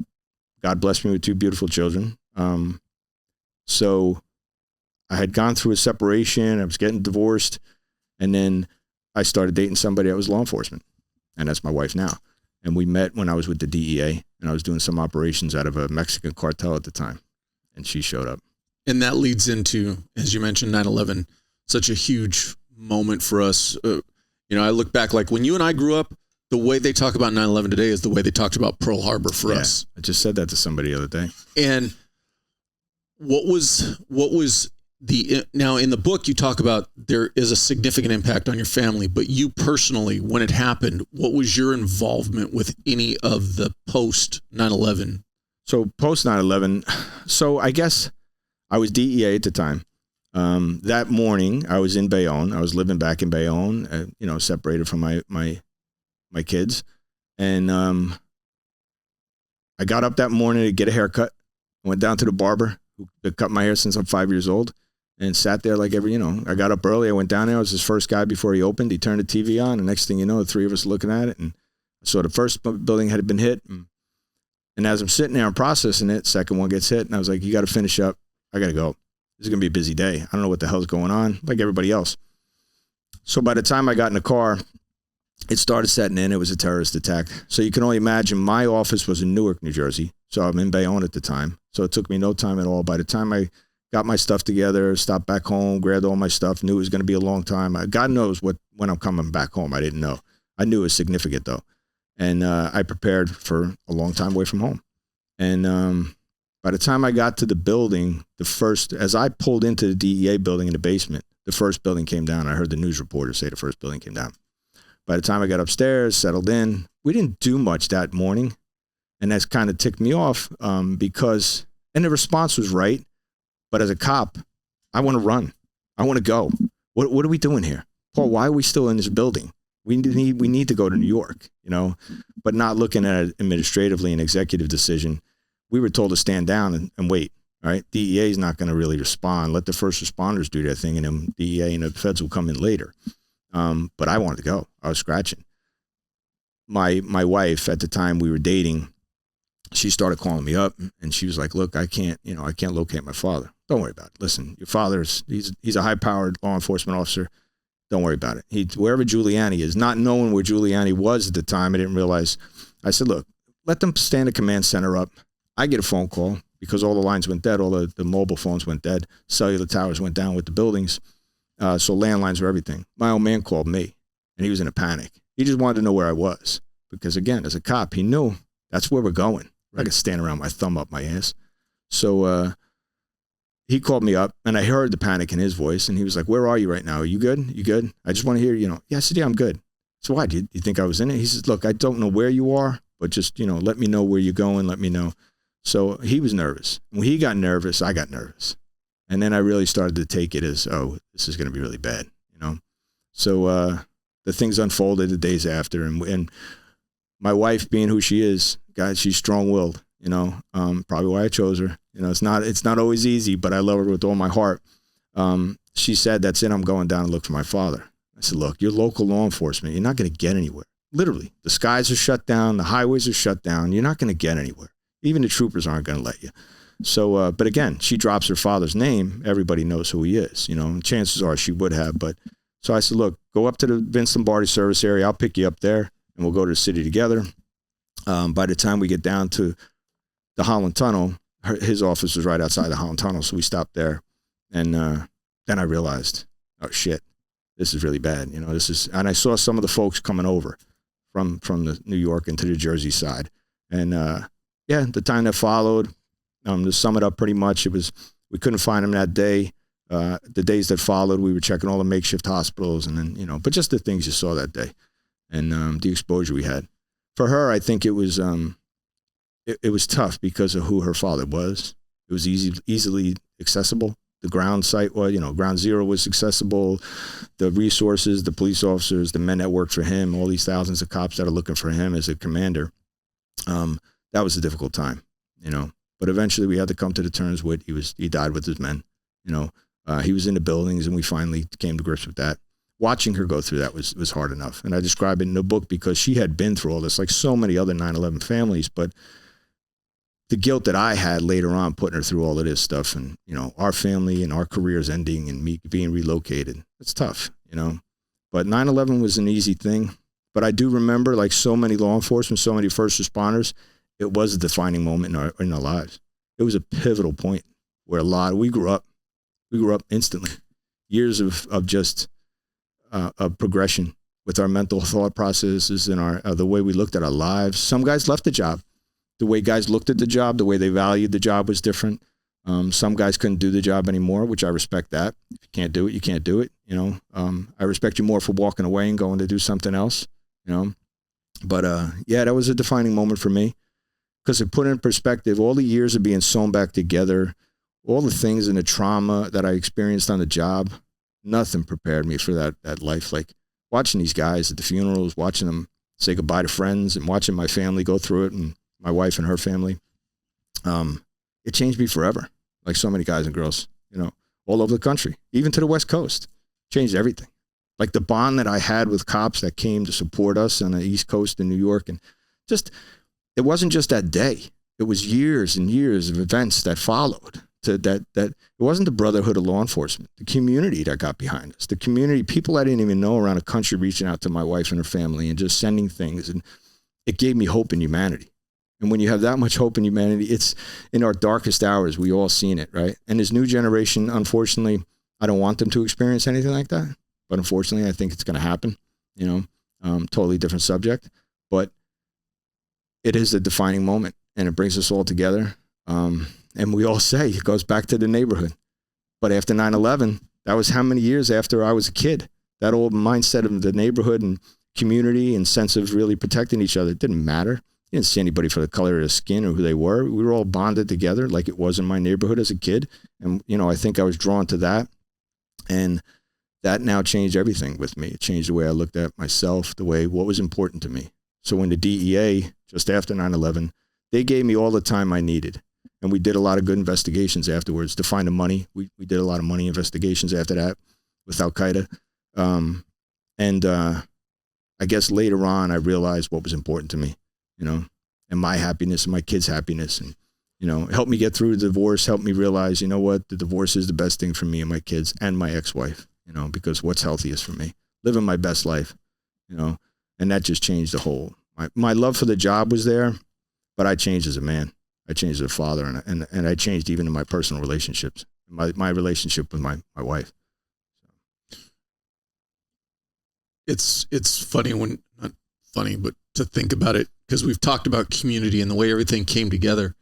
Speaker 1: God blessed me with 2 beautiful children. So I had gone through a separation. I was getting divorced. And then I started dating somebody that was law enforcement. And that's my wife now. And we met when I was with the DEA and I was doing some operations out of a Mexican cartel at the time. And she showed up.
Speaker 3: And that leads into, as you mentioned, 9/11, such a huge moment for us. I look back, like when you and I grew up, the way they talk about 9/11 today is the way they talked about Pearl Harbor for us.
Speaker 1: I just said that to somebody the other day.
Speaker 3: And what was now in the book, you talk about there is a significant impact on your family, but you personally, when it happened, what was your involvement with any of the post 9/11?
Speaker 1: So post 9/11, so I guess I was DEA at the time. That morning I was in Bayonne. I was living back in Bayonne, separated from my kids. And I got up that morning to get a haircut. I went down to the barber who cut my hair since I'm 5 years old and sat there like I got up early. I went down there. I was his first guy before he opened. He turned the TV on. And next thing you know, the 3 of us looking at it. And so the first building had been hit. And as I'm sitting there, I'm processing it. Second one gets hit. And I was like, you got to finish up. I got to go. This is going to be a busy day. I don't know what the hell's going on, like everybody else. So by the time I got in the car, it started setting in. It was a terrorist attack. So you can only imagine my office was in Newark, New Jersey. So I'm in Bayonne at the time. So it took me no time at all. By the time I got my stuff together, stopped back home, grabbed all my stuff, knew it was going to be a long time. God knows when I'm coming back home. I didn't know. I knew it was significant though. And I prepared for a long time away from home. And by the time I got to the building, as I pulled into the DEA building in the basement, the first building came down. I heard the news reporter say the first building came down. By the time I got upstairs, settled in, we didn't do much that morning. And that's kind of ticked me off because the response was right. But as a cop, I want to run. I want to go. What are we doing here? Paul, why are we still in this building? We need to go to New York, but not looking at it administratively an executive decision. We were told to stand down and wait. All right. DEA is not going to really respond. Let the first responders do their thing, and then DEA and the feds will come in later. But I wanted to go. I was scratching. My wife at the time we were dating, she started calling me up and she was like, look, I can't locate my father. Don't worry about it. Listen, your father's, he's a high powered law enforcement officer. Don't worry about it. Wherever Giuliani is, not knowing where Giuliani was at the time, I didn't realize. I said, look, let them stand the command center up. I get a phone call because all the lines went dead. All the mobile phones went dead. Cellular towers went down with the buildings. So landlines were everything. My old man called me and he was in a panic. He just wanted to know where I was because again, as a cop, he knew that's where we're going. I could stand around my thumb up my ass. So he called me up, and I heard the panic in his voice, and he was like, "Where are you right now? Are you good? You good? I just want to hear, Yeah, I said, "Yeah, I'm good." So why? Do you think I was in it? He says, "Look, I don't know where you are, but just, let me know where you're going. Let me know." So he was nervous. When he got nervous, I got nervous. And then I really started to take it as, oh, this is going to be really bad, So the things unfolded the days after. And my wife, being who she is, God, she's strong-willed, probably why I chose her. It's not always easy, but I love her with all my heart. She said, "That's it. I'm going down and look for my father." I said, "Look, you're local law enforcement. You're not going to get anywhere. Literally, the skies are shut down. The highways are shut down. You're not going to get anywhere. Even the troopers aren't going to let you." So, but again, she drops her father's name. Everybody knows who he is, and chances are she would have. But so I said, "Look, go up to the Vince Lombardi service area. I'll pick you up there and we'll go to the city together." By the time we get down to the Holland Tunnel, his office was right outside the Holland Tunnel. So we stopped there. And then I realized, oh shit, this is really bad. And I saw some of the folks coming over from the New York into the Jersey side. And the time that followed, to sum it up pretty much, we couldn't find him that day. The days that followed, we were checking all the makeshift hospitals and then, but just the things you saw that day and the exposure we had. For her, I think it was tough because of who her father was. It was easily accessible. The ground site was, Ground Zero was accessible. The resources, the police officers, the men that worked for him, all these thousands of cops that are looking for him as a commander. That was a difficult time, But eventually we had to come to the terms with he died with his men. He was in the buildings, and we finally came to grips with that. Watching her go through that was hard enough. And I describe it in the book because she had been through all this, like so many other 9/11 families, but the guilt that I had later on putting her through all of this stuff and, our family and our careers ending and me being relocated, it's tough, But 9/11 was an easy thing. But I do remember, like so many law enforcement, so many first responders, it was a defining moment in our lives. It was a pivotal point where we grew up instantly. Years of just of progression with our mental thought processes and the way we looked at our lives. Some guys left the job. The way guys looked at the job, the way they valued the job was different. Some guys couldn't do the job anymore, which I respect that. If you can't do it, you can't do it. I respect you more for walking away and going to do something else, But that was a defining moment for me because it put in perspective all the years of being sewn back together, all the things and the trauma that I experienced on the job. Nothing prepared me for that life. Like watching these guys at the funerals, watching them say goodbye to friends and watching my family go through it and my wife and her family, it changed me forever. Like so many guys and girls, all over the country, even to the West Coast, changed everything. Like the bond that I had with cops that came to support us on the East Coast in New York. And it wasn't just that day. It was years and years of events that followed that it wasn't the brotherhood of law enforcement, the community that got behind us, the community, people I didn't even know around the country reaching out to my wife and her family and just sending things. And it gave me hope in humanity. And when you have that much hope in humanity, it's in our darkest hours, we all seen it, right? And this new generation, unfortunately, I don't want them to experience anything like that. But unfortunately, I think it's going to happen, totally different subject. But it is a defining moment and it brings us all together. And we all say it goes back to the neighborhood. But after 9/11, that was how many years after I was a kid? That old mindset of the neighborhood and community and sense of really protecting each other. It didn't matter. You didn't see anybody for the color of their skin or who they were. We were all bonded together like it was in my neighborhood as a kid. And, I think I was drawn to that. And that now changed everything with me. It changed the way I looked at myself, what was important to me. So when the DEA, just after 9/11, they gave me all the time I needed. And we did a lot of good investigations afterwards to find the money. We did a lot of money investigations after that with Al-Qaeda. I guess later on, I realized what was important to me, and my happiness and my kids' happiness. And, it helped me get through the divorce, helped me realize, the divorce is the best thing for me and my kids and my ex-wife, because what's healthiest for me, living my best life, and that just changed the whole, my love for the job was there, but I changed as a man. I changed as a father, and I changed even in my personal relationships, my relationship with my wife.
Speaker 3: It's funny not funny, but to think about it because we've talked about community and the way everything came together.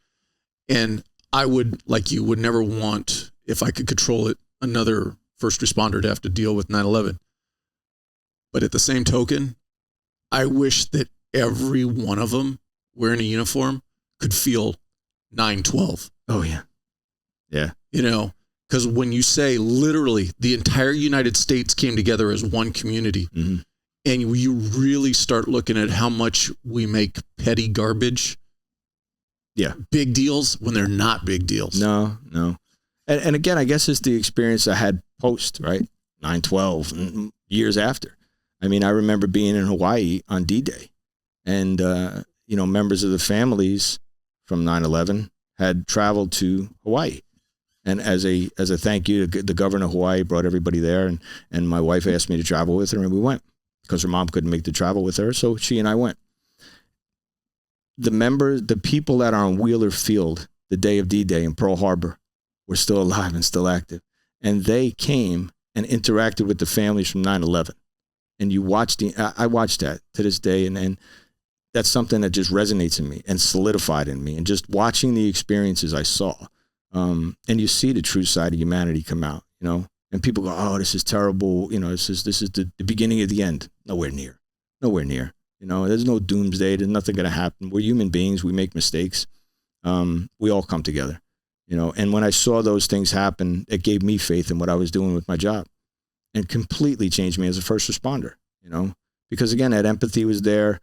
Speaker 3: And I would, like you, would never want, if I could control it, another first responder to have to deal with 9/11. But at the same token, I wish that every one of them wearing a uniform could feel 9/12.
Speaker 1: Oh, yeah. Yeah.
Speaker 3: You know, because when you say literally the entire United States came together as one community,
Speaker 1: Mm-hmm.
Speaker 3: and you really start looking at how much we make petty garbage,
Speaker 1: Yeah.
Speaker 3: big deals when they're not big deals.
Speaker 1: No. And again, I guess it's the experience I had post, right? 9/12 and years after. I mean, I remember being in Hawaii on D-Day, and, members of the families from 9/11 had traveled to Hawaii. And as a thank you, the governor of Hawaii brought everybody there, and my wife asked me to travel with her, and we went because her mom couldn't make the travel with her, so she and I went. The people that are on Wheeler Field the day of D-Day in Pearl Harbor were still alive and still active, and they came and interacted with the families from 9/11. And you watched I watched that to this day, and that's something that just resonates in me and solidified in me. And just watching the experiences I saw. And you see the true side of humanity come out, and people go, oh, this is terrible. This is the beginning of the end. Nowhere near. There's no doomsday. There's nothing going to happen. We're human beings. We make mistakes. We all come together, and when I saw those things happen, it gave me faith in what I was doing with my job and completely changed me as a first responder, because again, that empathy was there.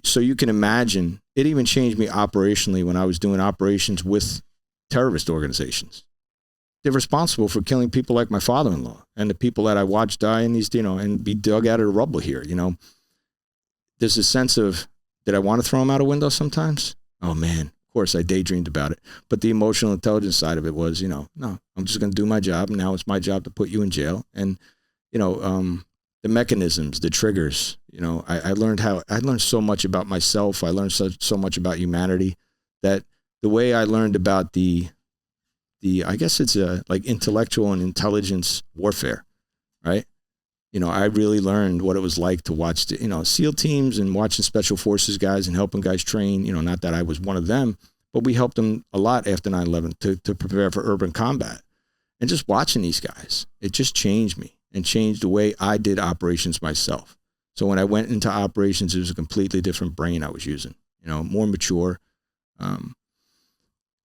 Speaker 1: So you can imagine it even changed me operationally when I was doing operations with terrorist organizations. They're responsible for killing people like my father-in-law and the people that I watched die in these, and be dug out of the rubble here. There's a sense of, did I want to throw them out a window sometimes? Oh man, of course I daydreamed about it. But the emotional intelligence side of it was, no, I'm just going to do my job. Now it's my job to put you in jail. And, the mechanisms, the triggers, I learned so much about myself. I learned so much about humanity that the way I learned about the I guess it's like intellectual and intelligence warfare, right? I really learned what it was like to watch SEAL teams and watching special forces guys and helping guys train, not that I was one of them, but we helped them a lot after 9/11 to prepare for urban combat. And just watching these guys, it just changed me and changed the way I did operations myself. So when I went into operations, it was a completely different brain I was using, more mature. And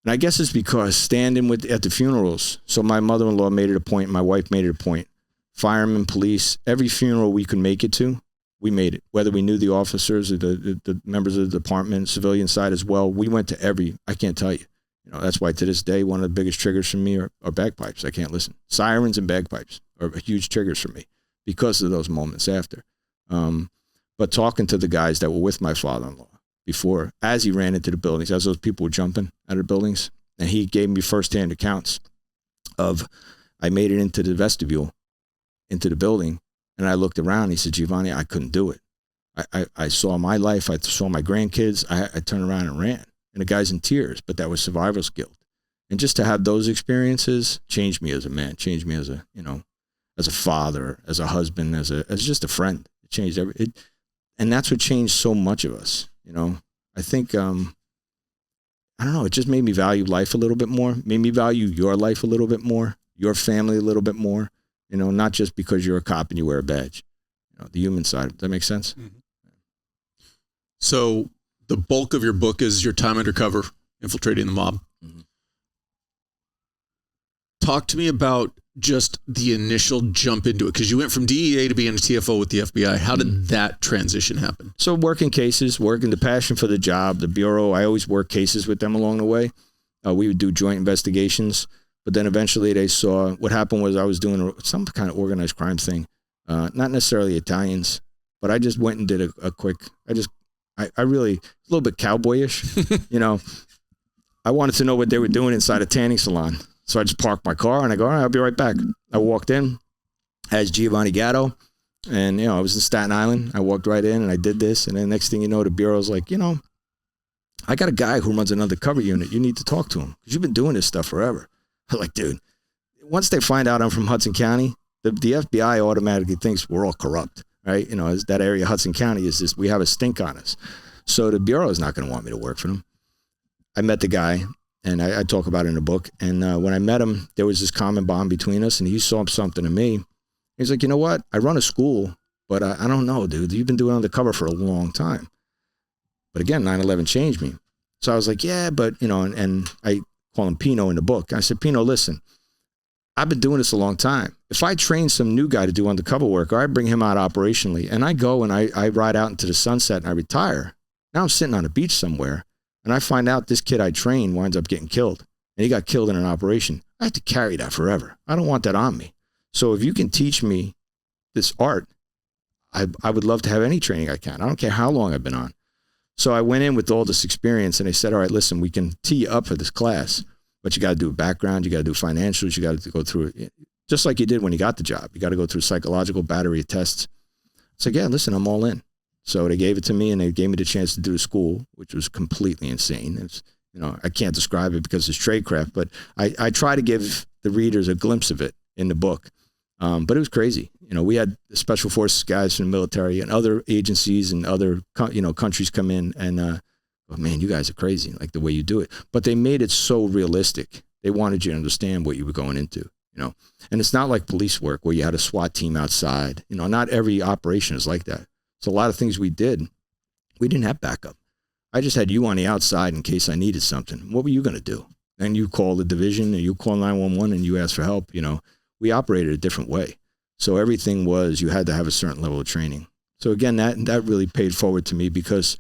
Speaker 1: I guess it's because standing at the funerals. So my mother-in-law made it a point. My wife made it a point. Firemen, police, every funeral we could make it to, we made it. Whether we knew the officers or the members of the department, civilian side as well, we went to every, I can't tell you. That's why to this day, one of the biggest triggers for me are bagpipes. I can't listen. Sirens and bagpipes are huge triggers for me because of those moments after. But talking to the guys that were with my father-in-law before, as he ran into the buildings, as those people were jumping out of the buildings, and he gave me firsthand accounts of, I made it into the vestibule, into the building, and I looked around. He said, Giovanni, I couldn't do it. I saw my life. I saw my grandkids. I turned around and ran. And the guy's in tears, but that was survivor's guilt. And just to have those experiences changed me as a man, changed me as a, as a father, as a husband, as just a friend. It changed and that's what changed so much of us. I think, I don't know, it just made me value life a little bit more, made me value your life a little bit more, your family a little bit more, not just because you're a cop and you wear a badge, the human side. Does that make sense?
Speaker 3: Mm-hmm. So the bulk of your book is your time undercover, infiltrating the mob. Mm-hmm. Talk to me about just the initial jump into it, because you went from DEA to being a TFO with the FBI. How did that transition happen?
Speaker 1: So working cases, working the passion for the job, the Bureau, I always worked cases with them along the way. We would do joint investigations, but then eventually they saw what happened was I was doing some kind of organized crime thing, not necessarily Italians, but I just went and did a quick, I really, a little bit cowboyish, I wanted to know what they were doing inside a tanning salon. So I just parked my car and I go, all right, I'll be right back. I walked in as Giovanni Gatto, and, I was in Staten Island. I walked right in and I did this. And then next thing you know, the Bureau's like, I got a guy who runs an undercover unit. You need to talk to him because you've been doing this stuff forever. I'm like, dude, once they find out I'm from Hudson County, the FBI automatically thinks we're all corrupt, right? That area, Hudson County, is just, we have a stink on us. So the Bureau is not going to want me to work for them. I met the guy, and I talk about it in the book. And when I met him, there was this common bond between us, and he saw something in me. He's like, you know what? I run a school, but I don't know, dude. You've been doing Undercover for a long time. But again, 9/11 changed me. So I was like, yeah, but, and I call him Pino in the book. I said, Pino, listen, I've been doing this a long time. If I train some new guy to do undercover work, or I bring him out operationally, and I go and I ride out into the sunset and I retire, now I'm sitting on a beach somewhere, and I find out this kid I trained winds up getting killed, and he got killed in an operation. I have to carry that forever. I don't want that on me. So if you can teach me this art, I would love to have any training I can. I don't care how long I've been on. So I went in with all this experience, and they said, all right, listen, we can tee you up for this class, but you got to do a background, you got to do financials, you got to go through it, just like you did when you got the job. You got to go through psychological battery tests. I said, yeah, listen, I'm all in. So they gave it to me, and they gave me the chance to do the school, which was completely insane. It's, I can't describe it because it's tradecraft, but I try to give the readers a glimpse of it in the book. But it was crazy. We had special forces guys from the military and other agencies and other, countries come in and, oh man, you guys are crazy, like the way you do it. But they made it so realistic. They wanted you to understand what you were going into, and it's not like police work where you had a SWAT team outside. Not every operation is like that. So a lot of things we did, we didn't have backup. I just had you on the outside in case I needed something. What were you going to do? And you call the division, and you call 911, and you ask for help. We operated a different way. So everything was, you had to have a certain level of training. So again, that really paid forward to me, because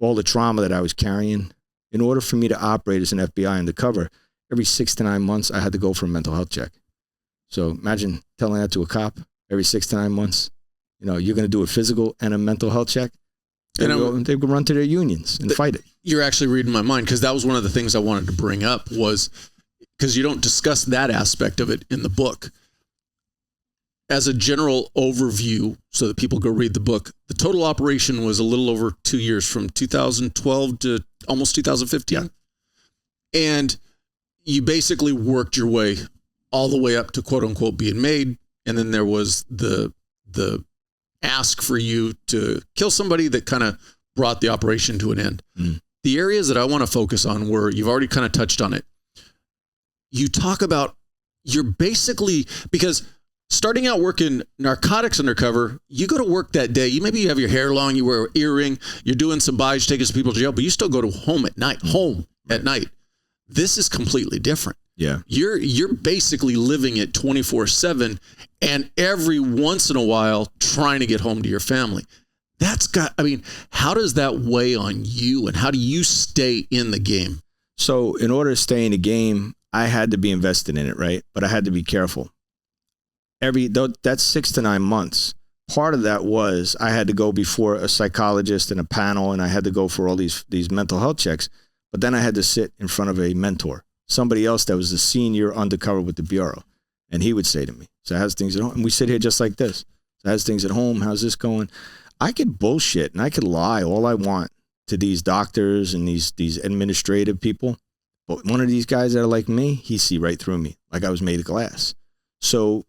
Speaker 1: all the trauma that I was carrying, in order for me to operate as an FBI undercover, every 6 to 9 months, I had to go for a mental health check. So imagine telling that to a cop every 6 to 9 months. You're going to do a physical and a mental health check. They would run to their unions and fight it.
Speaker 3: You're actually reading my mind, because that was one of the things I wanted to bring up, was because you don't discuss that aspect of it in the book. As a general overview, so that people go read the book, the total operation was a little over 2 years, from 2012 to almost 2015. Yeah. And you basically worked your way all the way up to quote unquote being made. And then there was the ask for you to kill somebody that kind of brought the operation to an end. Mm. The areas that I want to focus on were, you've already kind of touched on it. You talk about, you're basically, because starting out working narcotics undercover, you go to work that day. You have your hair long, you wear an earring, you're doing some buys, taking some people to jail, but you still go to home at night. This is completely different.
Speaker 1: Yeah.
Speaker 3: You're basically living it 24/7, and every once in a while trying to get home to your family. How does that weigh on you, and how do you stay in the game?
Speaker 1: So in order to stay in the game, I had to be invested in it, right? But I had to be careful. That's 6 to 9 months. Part of that was I had to go before a psychologist and a panel, and I had to go for all these mental health checks. But then I had to sit in front of a mentor, somebody else that was a senior undercover with the Bureau. And he would say to me, so how's things at home? And we sit here just like this. So how's things at home? How's this going? I could bullshit and I could lie all I want to these doctors and these administrative people. But one of these guys that are like me, he see right through me, like I was made of glass. So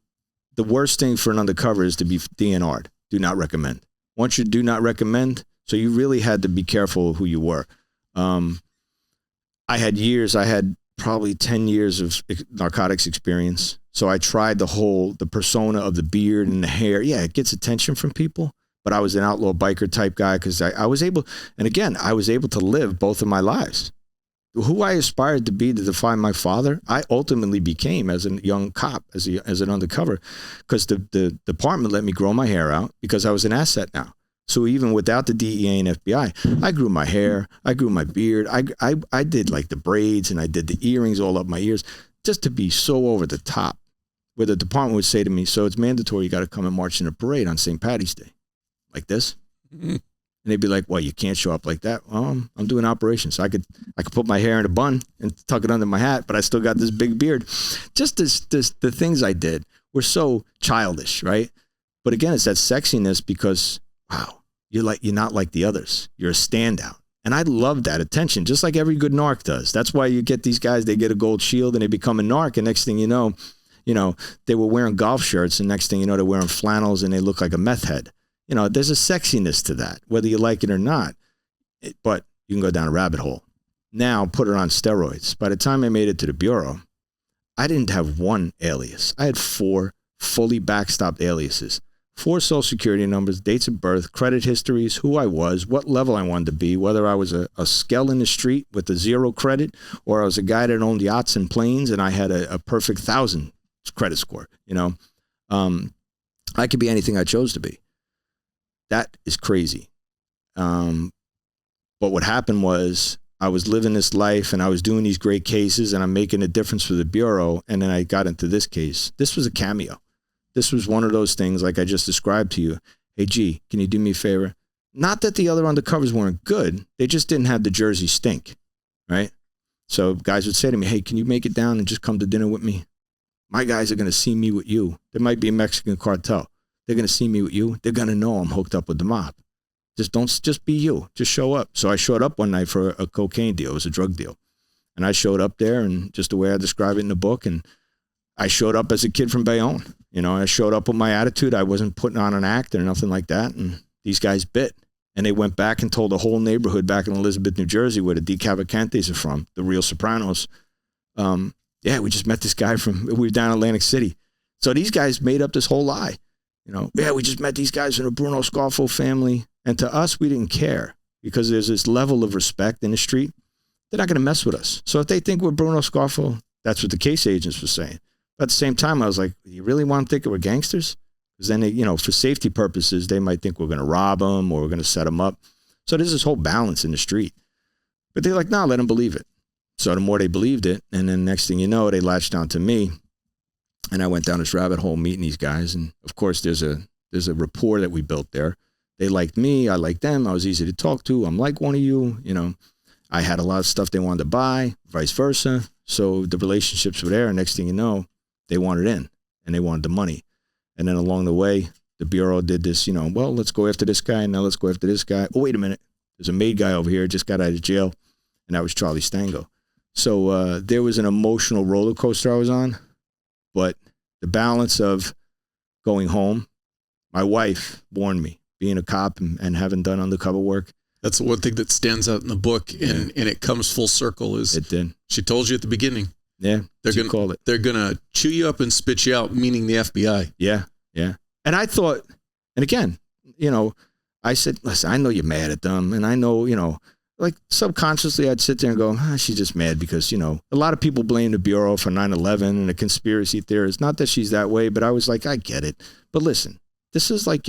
Speaker 1: the worst thing for an undercover is to be DNR'd. Do not recommend. Once you do not recommend, so you really had to be careful of who you were. I had probably 10 years of narcotics experience. So I tried the persona of the beard and the hair. Yeah, it gets attention from people, but I was an outlaw biker type guy because I was able to live both of my lives. Who I aspired to be, to define my father, I ultimately became as a young cop, as an undercover, because the department let me grow my hair out because I was an asset now. So even without the DEA and FBI, I grew my hair, I grew my beard, I did like the braids and I did the earrings all up my ears just to be so over the top, where the department would say to me, so it's mandatory, you got to come and march in a parade on St. Patty's Day. Like this. Mm-hmm. And they'd be like, well, you can't show up like that. Well, I'm doing operations. So I could put my hair in a bun and tuck it under my hat, but I still got this big beard. Just the things I did were so childish, right? But again, it's that sexiness because, wow, you're not like the others. You're a standout. And I love that attention, just like every good narc does. That's why you get these guys, they get a gold shield and they become a narc. And next thing you know, they were wearing golf shirts and next thing you know, they're wearing flannels and they look like a meth head. There's a sexiness to that, whether you like it or not. But you can go down a rabbit hole. Now put it on steroids. By the time I made it to the Bureau, I didn't have one alias. I had 4 fully backstopped aliases. 4 social security numbers, dates of birth, credit histories, who I was, what level I wanted to be, whether I was a skell in the street with a 0 credit, or I was a guy that owned yachts and planes and I had a perfect 1,000 credit score. I could be anything I chose to be. That is crazy. But what happened was I was living this life and I was doing these great cases and I'm making a difference for the Bureau. And then I got into this case. This was a cameo. This was one of those things like I just described to you. Hey, G, can you do me a favor? Not that the other undercovers weren't good. They just didn't have the Jersey stink, right? So guys would say to me, hey, can you make it down and just come to dinner with me? My guys are going to see me with you. There might be a Mexican cartel. They're going to see me with you. They're going to know I'm hooked up with the mob. Just be you. Just show up. So I showed up one night for a cocaine deal. It was a drug deal. And I showed up there and just the way I describe it in the book. And I showed up as a kid from Bayonne. I showed up with my attitude. I wasn't putting on an act or nothing like that. And these guys bit. And they went back and told the whole neighborhood back in Elizabeth, New Jersey, where the DeCavalcantes are from, the real Sopranos. Yeah, we just met this guy we were down in Atlantic City. So these guys made up this whole lie. Yeah, we just met these guys from the Bruno Scarfo family. And to us, we didn't care because there's this level of respect in the street. They're not going to mess with us. So if they think we're Bruno Scarfo, that's what the case agents were saying. But at the same time, I was like, you really want to think we're gangsters? Because then, for safety purposes, they might think we're going to rob them or we're going to set them up. So there's this whole balance in the street. But they're like, no, let them believe it. So the more they believed it, and then next thing you know, they latched onto me. And I went down this rabbit hole meeting these guys. And of course, there's a rapport that we built there. They liked me. I liked them. I was easy to talk to. I'm like one of you. I had a lot of stuff they wanted to buy, vice versa. So the relationships were there. And next thing you know, they wanted in and they wanted the money. And then along the way, the Bureau did this, well, let's go after this guy. Now let's go after this guy. Oh, wait a minute. There's a maid guy over here, just got out of jail. And that was Charlie Stango. So there was an emotional roller coaster I was on. But the balance of going home, my wife warned me, being a cop and having done undercover work.
Speaker 3: That's the one thing that stands out in the book, and it comes full circle. It did. She told you at the beginning.
Speaker 1: Yeah,
Speaker 3: they're gonna chew you up and spit you out, meaning the FBI.
Speaker 1: Yeah. And I thought, and again, I said, listen, I know you're mad at them, and I know, like subconsciously I'd sit there and go, she's just mad because, a lot of people blame the Bureau for 9/11 and the conspiracy theorists. Not that she's that way, but I was like, I get it. But listen, this is like,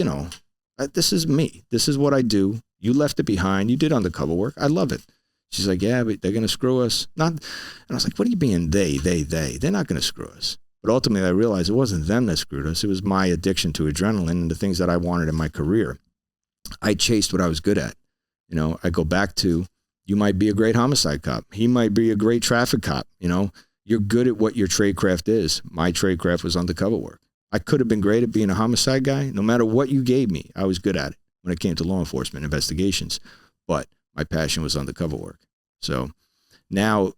Speaker 1: this is me. This is what I do. You left it behind. You did undercover work. I love it. She's like, yeah, but they're going to screw us. And I was like, what are you being they? They're not going to screw us. But ultimately I realized it wasn't them that screwed us. It was my addiction to adrenaline and the things that I wanted in my career. I chased what I was good at. I go back to, you might be a great homicide cop. He might be a great traffic cop. You're good at what your trade craft is. My trade craft was undercover work. I could have been great at being a homicide guy. No matter what you gave me, I was good at it when it came to law enforcement investigations. But my passion was undercover work. So now,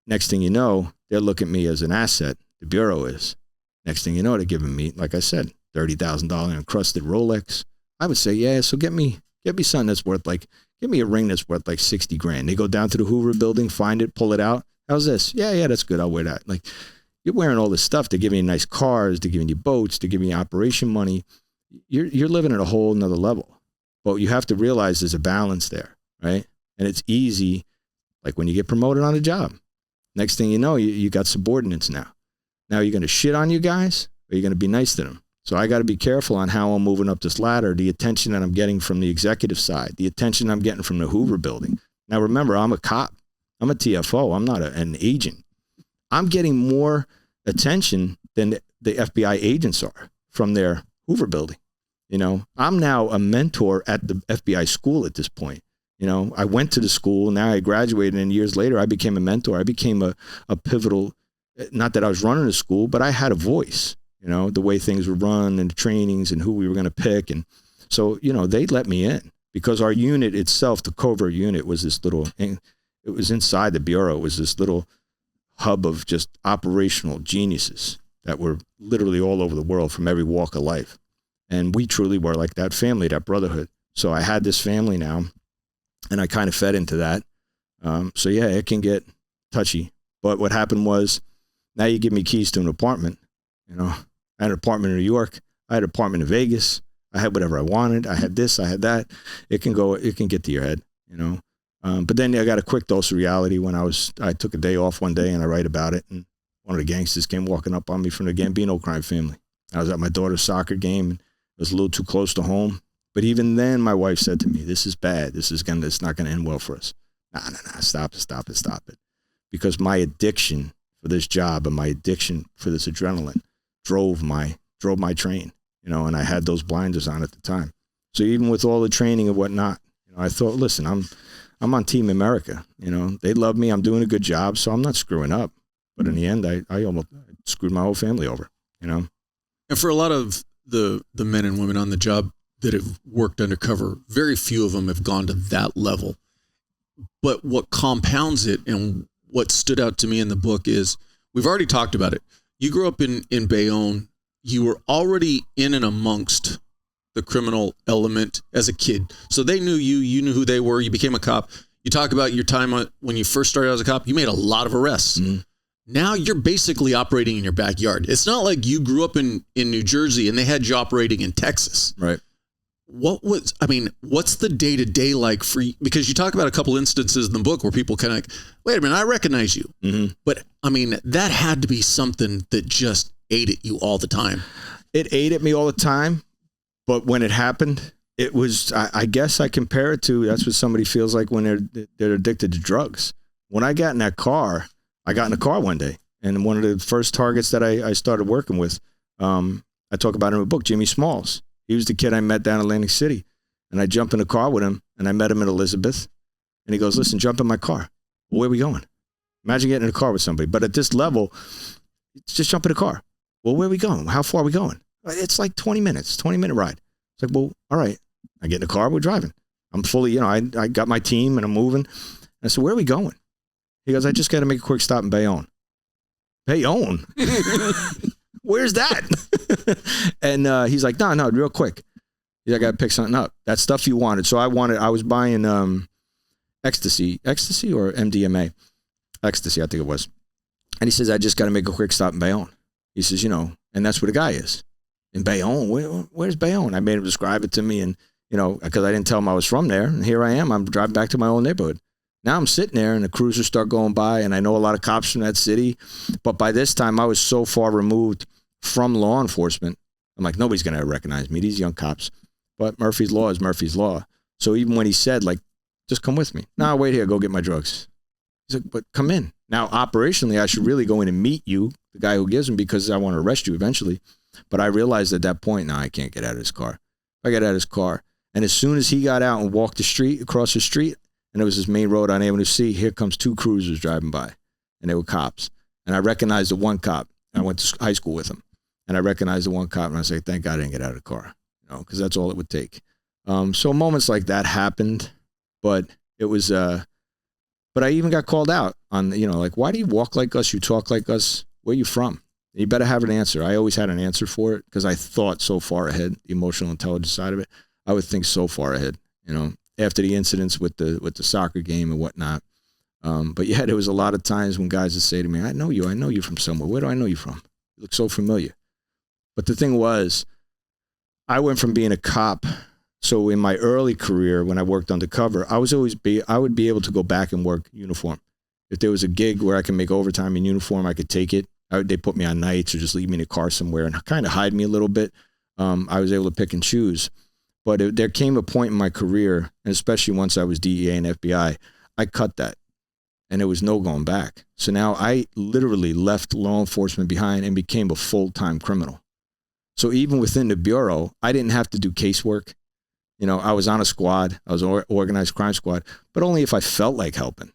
Speaker 1: next thing you know, they're looking at me as an asset. The Bureau is. Next thing you know, they're giving me, like I said, $30,000 encrusted Rolex. I would say, yeah, so get me something that's worth give me a ring that's worth like 60 grand. They go down to the Hoover building, find it, pull it out. How's this? Yeah, that's good. I'll wear that. Like, you're wearing all this stuff. They're giving you nice cars. They're giving you boats. They're giving you operation money. You're living at a whole nother level. But you have to realize there's a balance there, right? And it's easy, like when you get promoted on a job. Next thing you know, you got subordinates now. Now you're going to shit on you guys, or you're going to be nice to them. So I got to be careful on how I'm moving up this ladder, the attention that I'm getting from the executive side, the attention I'm getting from the Hoover building. Now remember, I'm a cop. I'm a TFO. I'm not an agent. I'm getting more attention than the FBI agents are from their Hoover building. I'm now a mentor at the FBI school at this point. I went to the school, now I graduated, and years later I became a mentor. I became a pivotal, not that I was running the school, but I had a voice, the way things were run and the trainings and who we were going to pick. And so, they let me in because our unit itself, the Covert unit, was this little, it was inside the Bureau. It was this little hub of just operational geniuses that were literally all over the world from every walk of life. And we truly were like that family, that brotherhood. So I had this family now. And I kind of fed into that. So yeah, it can get touchy. But what happened was, now you give me keys to an apartment. You know, I had an apartment in New York. I had an apartment in Vegas. I had whatever I wanted. I had this, I had that. It can get to your head, you know. But then I got a quick dose of reality when I took a day off one day and I write about it. And one of the gangsters came walking up on me from the Gambino crime family. I was at my daughter's soccer game and it was a little too close to home. But even then, my wife said to me, "This is bad. It's not going to end well for us." Nah, stop it. Because my addiction for this job and my addiction for this adrenaline drove my train, you know, and I had those blinders on at the time. So even with all the training and whatnot, you know, I thought, listen, I'm on Team America. You know, they love me. I'm doing a good job, so I'm not screwing up. But in the end, I almost screwed my whole family over, you know.
Speaker 3: And for a lot of the men and women on the job that have worked undercover, very few of them have gone to that level. But what compounds it and what stood out to me in the book is, we've already talked about it. You grew up in Bayonne. You were already in and amongst the criminal element as a kid. So they knew you, you knew who they were. You became a cop. You talk about your time when you first started as a cop, you made a lot of arrests. Mm-hmm. Now you're basically operating in your backyard. It's not like you grew up in New Jersey and they had you operating in Texas.
Speaker 1: Right.
Speaker 3: What's the day-to-day like for you? Because you talk about a couple instances in the book where people kind of like, wait a minute, I recognize you. Mm-hmm. But I mean, that had to be something that just ate at you all the time.
Speaker 1: It ate at me all the time. But when it happened, it was, I guess I compare it to, that's what somebody feels like when they're addicted to drugs. When I got in that car, I got in a car one day, and one of the first targets that I started working with, I talk about in the book, Jimmy Smalls. He was the kid I met down in Atlantic City, and I jumped in the car with him, and I met him in Elizabeth, and he goes, "Listen, jump in my car." Well, where are we going? Imagine getting in a car with somebody. But at this level, just jump in the car. Well, where are we going? How far are we going? It's like 20 minutes, 20-minute ride. It's like, well, all right. I get in the car, we're driving. I'm fully, I got my team and I'm moving. And I said, where are we going? He goes, I just got to make a quick stop in Bayonne. Bayonne? Where's that? And he's like, no, real quick. I got to pick something up. That stuff you wanted. So I was buying ecstasy or MDMA. Ecstasy, I think it was. And he says, I just got to make a quick stop in Bayonne. He says, and that's where the guy is. In Bayonne, where's Bayonne? I made him describe it to me, and because I didn't tell him I was from there. And here I am. I'm driving back to my old neighborhood. Now I'm sitting there, and the cruisers start going by, and I know a lot of cops from that city. But by this time, I was so far removed from law enforcement. I'm like, nobody's going to recognize me. These young cops. But Murphy's Law is Murphy's Law. So even when he said, like, just come with me. No, wait here. Go get my drugs. He's like, but come in. Now, operationally, I should really go in and meet you, the guy who gives them, because I want to arrest you eventually. But I realized at that point, I can't get out of his car. I got out of his car. And as soon as he got out and walked across the street, and it was his main road on Avenue C, here comes two cruisers driving by. And they were cops. And I recognized the one cop. I went to high school with him. And I recognized the one cop, and I say, thank God I didn't get out of the car. Because that's all it would take. So moments like that happened. But it was, but I even got called out on, like, why do you walk like us? You talk like us. Where you from? You better have an answer. I always had an answer for it because I thought so far ahead, the emotional intelligence side of it. I would think so far ahead, after the incidents with the soccer game and whatnot. But yeah, there was a lot of times when guys would say to me, I know you from somewhere. Where do I know you from? You look so familiar. But the thing was, I went from being a cop. So in my early career, when I worked undercover, I would be able to go back and work uniform. If there was a gig where I could make overtime in uniform, I could take it. They put me on nights or just leave me in a car somewhere and kind of hide me a little bit. I was able to pick and choose. But there came a point in my career, and especially once I was DEA and FBI, I cut that. And there was no going back. So now I literally left law enforcement behind and became a full-time criminal. So even within the Bureau, I didn't have to do casework. I was on a squad. I was an organized crime squad, but only if I felt like helping,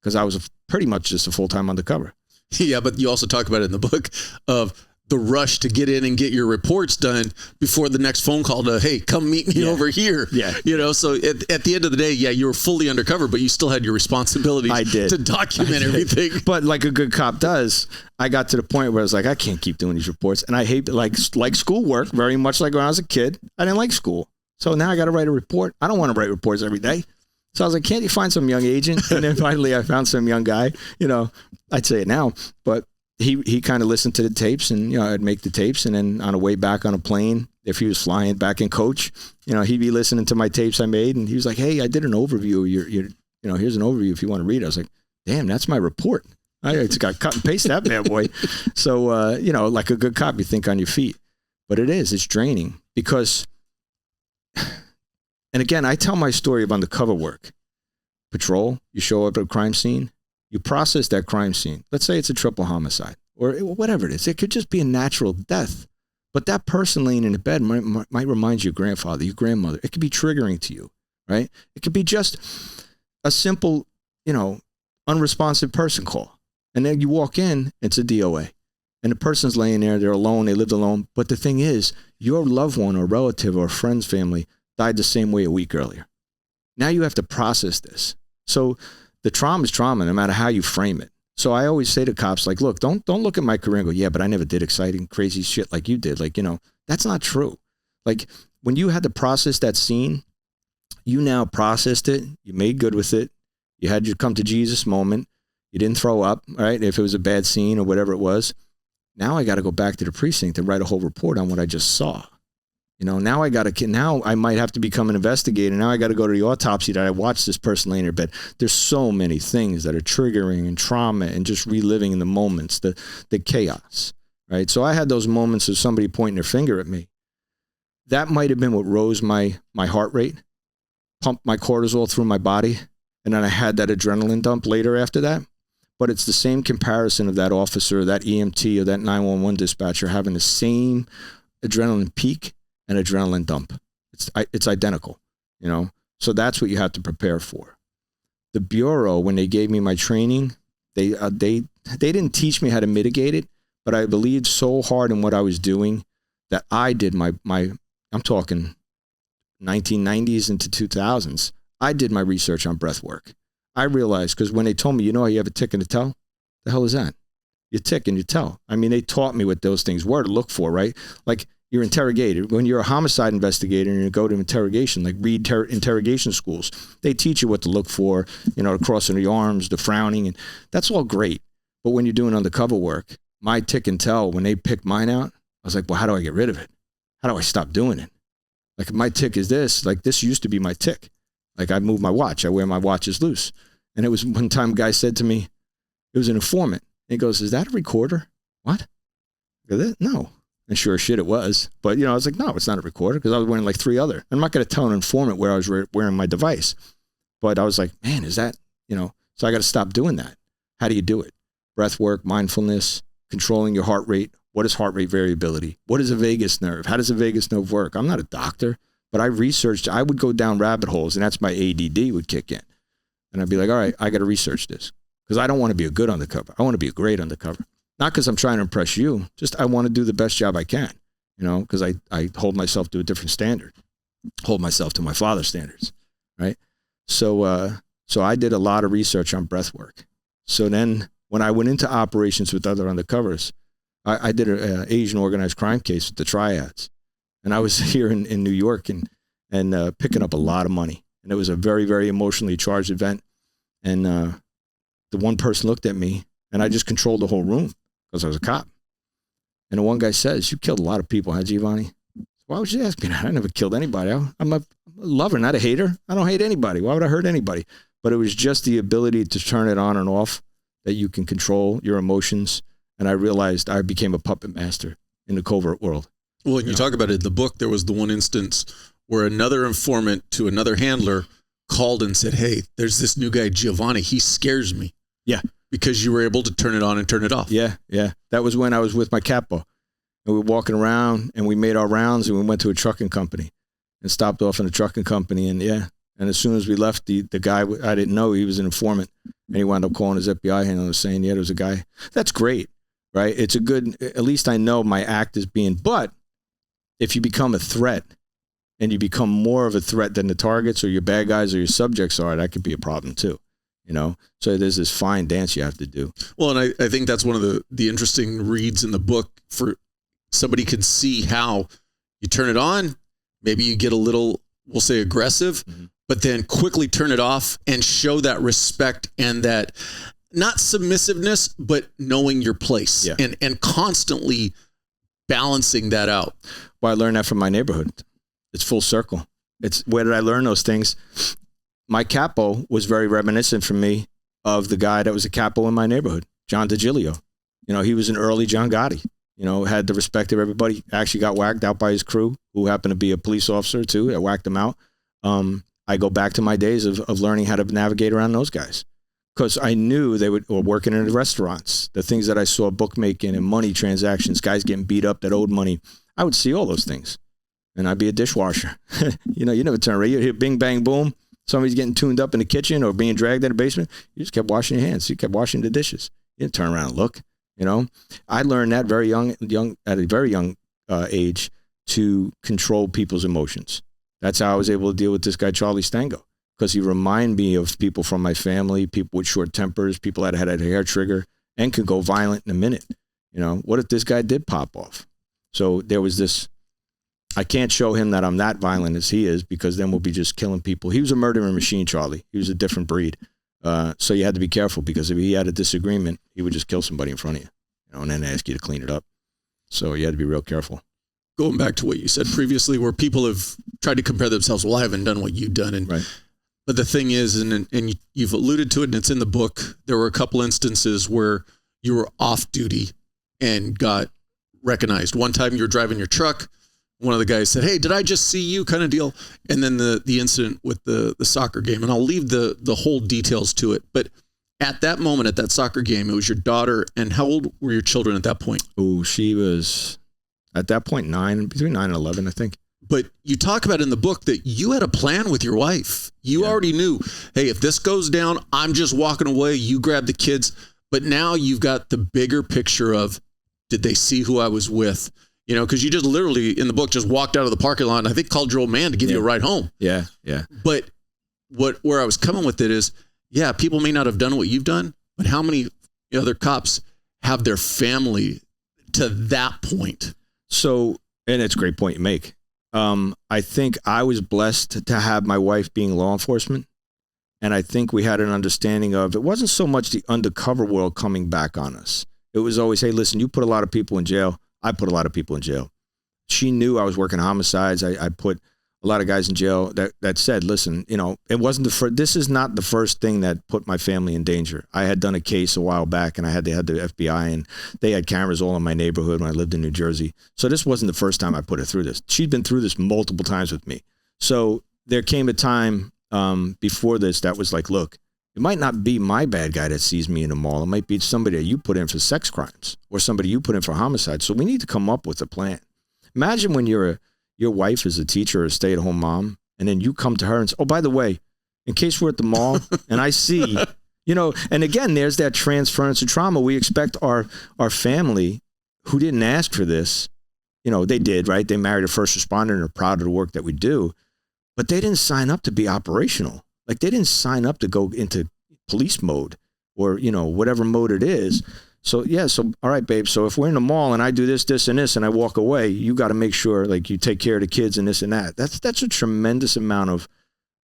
Speaker 1: because I was pretty much just a full-time undercover.
Speaker 3: Yeah, but you also talk about it in the book of the rush to get in and get your reports done before the next phone call to, hey, come meet me over here.
Speaker 1: Yeah.
Speaker 3: So at the end of the day, yeah, you were fully undercover, but you still had your responsibilities to document everything.
Speaker 1: But like a good cop does, I got to the point where I was like, I can't keep doing these reports. And I hate like schoolwork, very much like when I was a kid. I didn't like school. So now I got to write a report. I don't want to write reports every day. So I was like, can't you find some young agent? And then finally I found some young guy, I'd say it now, but he kind of listened to the tapes, and, I'd make the tapes. And then on the way back on a plane, if he was flying back in coach, he'd be listening to my tapes I made. And he was like, hey, I did an overview. Here's an overview if you want to read it. I was like, damn, that's my report. I just got cut and paste that bad boy. So, like a good cop, you think on your feet. But it's draining because, and again, I tell my story of undercover work. Patrol, you show up at a crime scene, you process that crime scene. Let's say it's a triple homicide or whatever it is. It could just be a natural death. But that person laying in the bed might remind you of your grandfather, your grandmother. It could be triggering to you, right? It could be just a simple, unresponsive person call. And then you walk in, it's a DOA. And the person's laying there, they're alone, they lived alone. But the thing is, your loved one or relative or friend's family died the same way a week earlier. Now you have to process this. So the trauma is trauma, no matter how you frame it. So I always say to cops, like, look, don't look at my career and go, yeah, but I never did exciting, crazy shit like you did. Like, that's not true. Like, when you had to process that scene, you now processed it, you made good with it, you had your come to Jesus moment, you didn't throw up, right? If it was a bad scene or whatever it was. Now I got to go back to the precinct and write a whole report on what I just saw. Now I might have to become an investigator. Now I got to go to the autopsy that I watched this person laying in their bed. There's so many things that are triggering and trauma and just reliving in the moments, the chaos, right? So I had those moments of somebody pointing their finger at me. That might have been what rose my heart rate, pumped my cortisol through my body, and then I had that adrenaline dump later after that. But it's the same comparison of that officer, that EMT, or that 911 dispatcher having the same adrenaline peak and adrenaline dump. It's identical, So that's what you have to prepare for. The Bureau, when they gave me my training, they didn't teach me how to mitigate it, but I believed so hard in what I was doing that I did my I'm talking 1990s into 2000s. I did my research on breath work. I realized, because when they told me, you have a tick and a tell, the hell is that? You tick and you tell. I mean, they taught me what those things were to look for, right? Like, you're interrogated. When you're a homicide investigator and you go to interrogation, like read interrogation schools, they teach you what to look for, the crossing of the arms, the frowning, and that's all great. But when you're doing undercover work, my tick and tell, when they picked mine out, I was like, well, how do I get rid of it? How do I stop doing it? Like, if my tick is this, like, this used to be my tick. Like, I move my watch. I wear my watches loose. And it was one time a guy said to me, it was an informant. And he goes, is that a recorder? What? I go, no. And sure as shit it was. But, I was like, no, it's not a recorder, because I was wearing like 3 other. I'm not going to tell an informant where I was wearing my device. But I was like, man, is that, so I got to stop doing that. How do you do it? Breath work, mindfulness, controlling your heart rate. What is heart rate variability? What is a vagus nerve? How does a vagus nerve work? I'm not a doctor, but I researched. I would go down rabbit holes, and that's my ADD would kick in. And I'd be like, all right, I got to research this, because I don't want to be a good undercover. I want to be a great undercover. Not because I'm trying to impress you, just I want to do the best job I can, because I hold myself to a different standard, hold myself to my father's standards, right? So I did a lot of research on breath work. So then when I went into operations with other undercovers, I did an Asian organized crime case with the triads. And I was here in New York and picking up a lot of money. And it was a very, very emotionally charged event. And the one person looked at me, and I just controlled the whole room because I was a cop. And the one guy says, you killed a lot of people, huh, Giovanni? Why would you ask me that? I never killed anybody. I'm a lover, not a hater. I don't hate anybody. Why would I hurt anybody? But it was just the ability to turn it on and off, that you can control your emotions. And I realized I became a puppet master in the covert world.
Speaker 3: Well, when you talk about it in the book, there was the one instance where another informant to another handler called and said, hey, there's this new guy, Giovanni. He scares me.
Speaker 1: Yeah.
Speaker 3: Because you were able to turn it on and turn it off.
Speaker 1: Yeah, yeah. That was when I was with my capo. And we were walking around, and we made our rounds, and we went to a trucking company and stopped off in a trucking company. And yeah, and as soon as we left, the guy, I didn't know he was an informant, and he wound up calling his FBI handler and saying, yeah, there was a guy. That's great, right? It's a good, at least I know my act is being, but if you become a threat and you become more of a threat than the targets or your bad guys or your subjects are, that could be a problem too. So there's this fine dance you have to do.
Speaker 3: Well, and I think that's one of the interesting reads in the book, for somebody can see how you turn it on. Maybe you get a little, we'll say, aggressive, but then quickly turn it off and show that respect and that not submissiveness, but knowing your place and constantly balancing that out.
Speaker 1: Well, I learned that from my neighborhood. It's full circle. It's where did I learn those things? My capo was very reminiscent for me of the guy that was a capo in my neighborhood, John DiGilio. You know, he was an early John Gotti. You know, had the respect of everybody. Actually got whacked out by his crew, who happened to be a police officer too, that whacked him out. I go back to my days of learning how to navigate around those guys. Because I knew they were working in the restaurants, the things that I saw, bookmaking and money transactions, guys getting beat up that owed money. I would see all those things. And I'd be a dishwasher. You know, you never turn around. You hear bing, bang, boom. Somebody's getting tuned up in the kitchen or being dragged in the basement. You just kept washing your hands. You kept washing the dishes. You didn't turn around and look. You know, I learned that very young at a very young age to control people's emotions. That's how I was able to deal with this guy, Charlie Stango, because he reminded me of people from my family, people with short tempers, people that had a hair trigger and could go violent in a minute. You know, what if this guy did pop off? So there was this, I can't show him that I'm that violent as he is, because then we'll be just killing people. He was a murdering machine, Charlie. He was a different breed. So you had to be careful, because if he had a disagreement, he would just kill somebody in front of you, you know, and then ask you to clean it up. So you had to be real careful.
Speaker 3: Going back to what you said previously, where people have tried to compare themselves. Well, I haven't done what you've done. And,
Speaker 1: right.
Speaker 3: But the thing is, and you've alluded to it, and it's in the book, there were a couple instances where you were off duty and got recognized. One time you were driving your truck. One of the guys said, "Hey, did I just see you?" kind of deal. And then the incident with the soccer game, and I'll leave the whole details to it. But at that moment, at that soccer game, it was your daughter. And how old were your children at that point?
Speaker 1: Oh, she was at that point between 9 and 11, I think.
Speaker 3: But you talk about in the book that you had a plan with your wife. You already knew, hey, if this goes down, I'm just walking away. You grab the kids. But now you've got the bigger picture of, did they see who I was with? You know, because you just literally in the book just walked out of the parking lot and I think called your old man to give you a ride home.
Speaker 1: Yeah, yeah.
Speaker 3: But where I was coming with it is, yeah, people may not have done what you've done, but how many other cops have their family to that point?
Speaker 1: So, and it's a great point you make. I think I was blessed to have my wife being law enforcement. And I think we had an understanding of, it wasn't so much the undercover world coming back on us. It was always, hey, listen, you put a lot of people in jail. I put a lot of people in jail. She knew I was working homicides. I put a lot of guys in jail that said, listen, you know, it wasn't this is not the first thing that put my family in danger. I had done a case a while back and they had the FBI and they had cameras all in my neighborhood when I lived in New Jersey. So this wasn't the first time I put her through this. She'd been through this multiple times with me. So there came a time before this that was like, look, it might not be my bad guy that sees me in the mall. It might be somebody that you put in for sex crimes or somebody you put in for homicide. So we need to come up with a plan. Imagine when your wife is a teacher or a stay-at-home mom, and then you come to her and say, oh, by the way, in case we're at the mall and I see, you know, and again, there's that transference of trauma. We expect our family who didn't ask for this, you know, they did, right? They married a first responder and are proud of the work that we do, but they didn't sign up to be operational. Like they didn't sign up to go into police mode or, you know, whatever mode it is. So, yeah. So, all right, babe. So if we're in the mall and I do this, this, and this, and I walk away, you got to make sure like you take care of the kids and this and that. That's a tremendous amount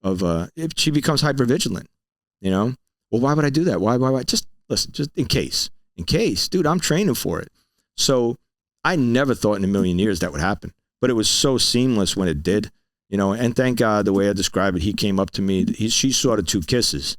Speaker 1: of if she becomes hypervigilant, you know, well, why would I do that? Why? Just listen, just in case, dude, I'm training for it. So I never thought in a million years that would happen, but it was so seamless when it did. You know, and thank God the way I describe it, he came up to me. She saw the 2 kisses.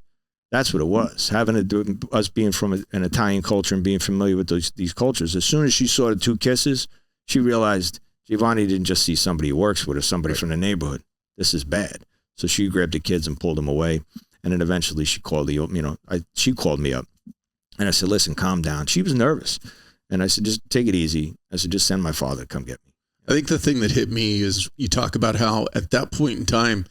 Speaker 1: That's what it was. Having to do us being from an Italian culture and being familiar with these cultures. As soon as she saw the 2 kisses, she realized Giovanni didn't just see somebody he works with or somebody from the neighborhood. This is bad. So she grabbed the kids and pulled them away. And then eventually she called she called me up, and I said, "Listen, calm down." She was nervous, and I said, "Just take it easy." I said, "Just send my father to come get me."
Speaker 3: I think the thing that hit me is you talk about how at that point in time,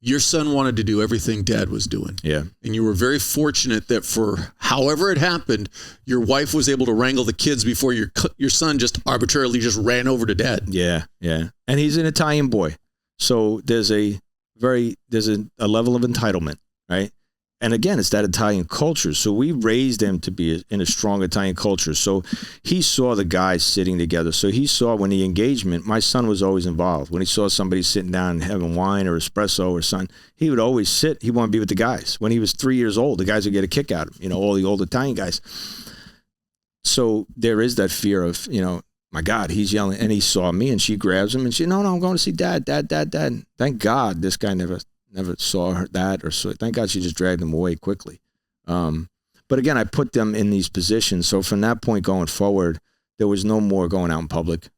Speaker 3: your son wanted to do everything dad was doing.
Speaker 1: Yeah.
Speaker 3: And you were very fortunate that for however it happened, your wife was able to wrangle the kids before your son just arbitrarily just ran over to dad.
Speaker 1: Yeah. Yeah. And he's an Italian boy. So there's a level of entitlement, right? And again, it's that Italian culture. So we raised him to be in a strong Italian culture. So he saw the guys sitting together. So he saw when the engagement, my son was always involved. When he saw somebody sitting down and having wine or espresso or something, he would always sit. He wanted to be with the guys. When he was 3 years old, the guys would get a kick out of him, all the old Italian guys. So there is that fear of, my God, he's yelling. And he saw me and she grabs him and she, no, I'm going to see dad. Thank God this guy never saw her that, or so. Thank God she just dragged them away quickly. But again, I put them in these positions. So from that point going forward, there was no more going out in public.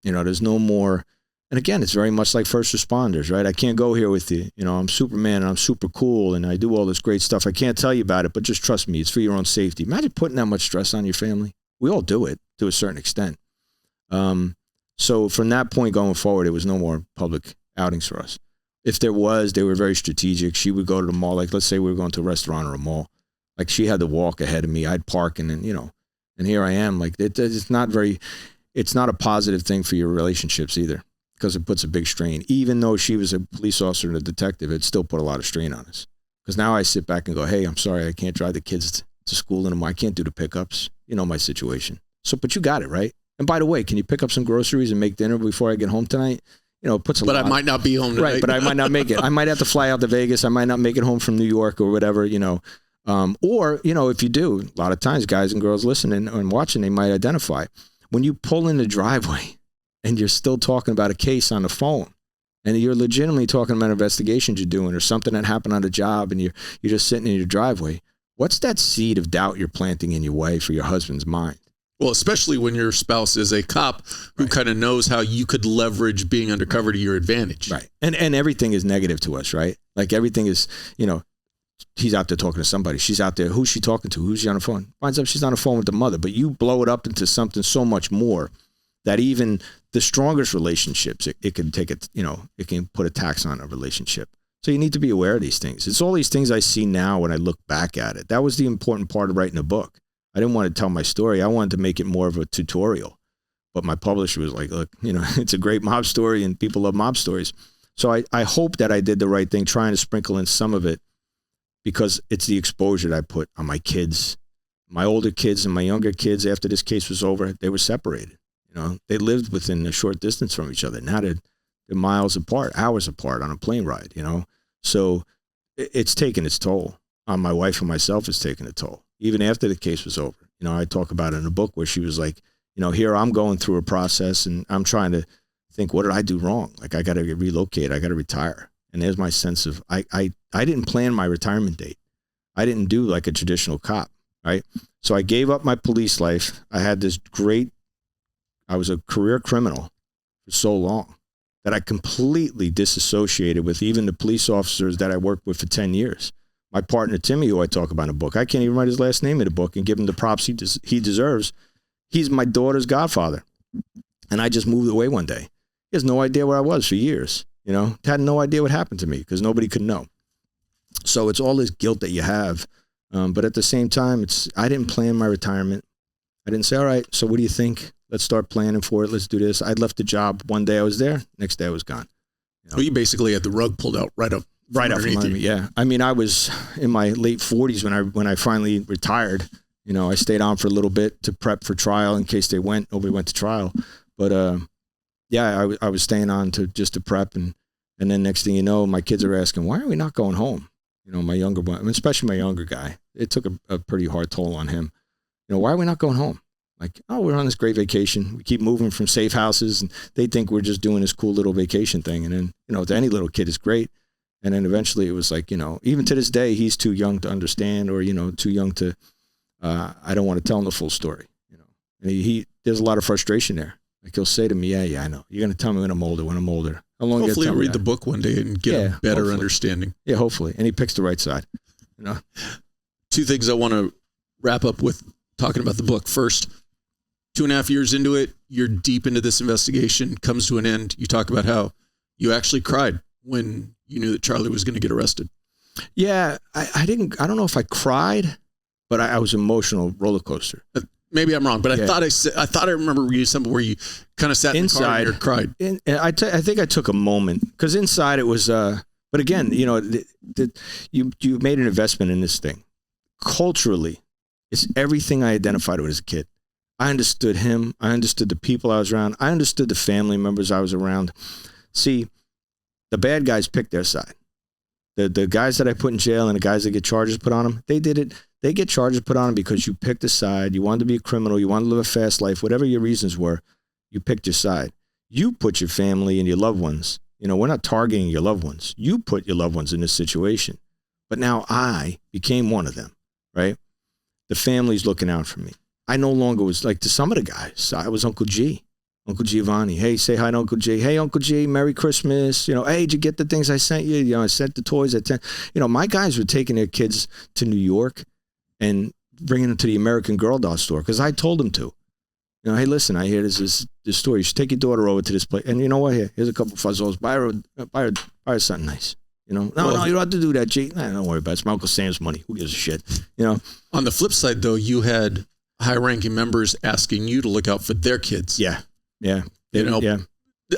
Speaker 1: There's no more. And again, it's very much like first responders, right? I can't go here with you. I'm Superman and I'm super cool and I do all this great stuff. I can't tell you about it, but just trust me. It's for your own safety. Imagine putting that much stress on your family. We all do it to a certain extent. So from that point going forward, it was no more public outings for us. If there was, they were very strategic. She would go to the mall. Like, let's say we were going to a restaurant or a mall. Like, she had to walk ahead of me. I'd park and then, and here I am. Like, it's not a positive thing for your relationships either, because it puts a big strain. Even though she was a police officer and a detective, it still put a lot of strain on us. Because now I sit back and go, hey, I'm sorry, I can't drive the kids to school anymore. I can't do the pickups. My situation. So, but you got it, right? And by the way, can you pick up some groceries and make dinner before I get home tonight? It puts a lot.
Speaker 3: But I might not be home tonight.
Speaker 1: Right, but I might not make it. I might have to fly out to Vegas. I might not make it home from New York or whatever, Or, if you do, a lot of times guys and girls listening and watching, they might identify. When you pull in the driveway and you're still talking about a case on the phone and you're legitimately talking about investigations you're doing or something that happened on the job and you're just sitting in your driveway, what's that seed of doubt you're planting in your wife or your husband's mind?
Speaker 3: Well, especially when your spouse is a cop who kind of knows how you could leverage being undercover to your advantage.
Speaker 1: Right. And everything is negative to us, right? Like everything is, he's out there talking to somebody. She's out there. Who's she talking to? Who's she on the phone? Finds out she's on the phone with the mother. But you blow it up into something so much more that even the strongest relationships, it can take it, it can put a tax on a relationship. So you need to be aware of these things. It's all these things I see now when I look back at it. That was the important part of writing a book. I didn't want to tell my story. I wanted to make it more of a tutorial. But my publisher was like, look, it's a great mob story and people love mob stories. So I hope that I did the right thing, trying to sprinkle in some of it, because it's the exposure that I put on my kids, my older kids and my younger kids. After this case was over, they were separated. They lived within a short distance from each other. Now they're miles apart, hours apart on a plane ride, So it's taken its toll on my wife and myself. It's taken a toll. Even after the case was over, I talk about it in a book where she was like, here I'm going through a process and I'm trying to think, what did I do wrong? Like, I got to get relocated. I got to retire. And there's my sense of, I didn't plan my retirement date. I didn't do like a traditional cop, right? So I gave up my police life. I was a career criminal for so long that I completely disassociated with even the police officers that I worked with for 10 years. My partner, Timmy, who I talk about in the book, I can't even write his last name in the book and give him the props he deserves. He's my daughter's godfather. And I just moved away one day. He has no idea where I was for years. Had no idea what happened to me because nobody could know. So it's all this guilt that you have. But at the same time, I didn't plan my retirement. I didn't say, all right, so what do you think? Let's start planning for it. Let's do this. I'd left the job. One day I was there. Next day I was gone.
Speaker 3: Well, you basically had the rug pulled out right up
Speaker 1: from under me. Yeah. I mean, I was in my late 40s when I finally retired. I stayed on for a little bit to prep for trial in case nobody went to trial. But I was staying on just to prep. And then next thing you know, my kids are asking, why are we not going home? My younger one, especially my younger guy, it took a pretty hard toll on him. Why are we not going home? Like, oh, we're on this great vacation. We keep moving from safe houses and they think we're just doing this cool little vacation thing. And then, to any little kid, it's great. And then eventually it was like, even to this day, he's too young to understand or, too young to, I don't want to tell him the full story, and there's a lot of frustration there. Like he'll say to me, yeah, I know. You're going to tell me when I'm older. How long?
Speaker 3: Hopefully you'll read the book one day and get a better understanding.
Speaker 1: Yeah, hopefully. And he picks the right side,
Speaker 3: Two things I want to wrap up with talking about the book. First, 2.5 years into it, you're deep into this investigation, comes to an end. You talk about how you actually cried when you knew that Charlie was going to get arrested.
Speaker 1: Yeah, I don't know if I cried, but I was emotional roller coaster.
Speaker 3: Maybe I'm wrong, but I thought I remember reading something where you kind of sat inside and cried.
Speaker 1: I think I took a moment because inside it was, but But again, you know, you made an investment in this thing. Culturally, it's everything I identified with as a kid. I understood him. I understood the people I was around. I understood the family members I was around. See, the bad guys picked their side. The guys that I put in jail and the guys that get charges put on them, they did it. They get charges put on them because you picked a side. You wanted to be a criminal. You wanted to live a fast life. Whatever your reasons were, you picked your side. You put your family and your loved ones. You know, we're not targeting your loved ones. You put your loved ones in this situation. But now I became one of them, right? The family's looking out for me. I no longer was like to some of the guys. I was Uncle G. Uncle Giovanni. Hey, say hi to Uncle G. Hey, Uncle G, Merry Christmas. You know, hey, did you get the things I sent you? You know, I sent the toys. You know, my guys were taking their kids to New York and bringing them to the American Girl doll store because I told them to. You know, hey, listen, I hear this story. You should take your daughter over to this place. And you know what? Here's a couple of fuzzles. Buy her something nice. You know, no, you don't have to do that, G. Nah, don't worry about it. It's my Uncle Sam's money. Who gives a shit? You know.
Speaker 3: On the flip side, though, you had high-ranking members asking you to look out for their kids.
Speaker 1: Yeah.
Speaker 3: You know,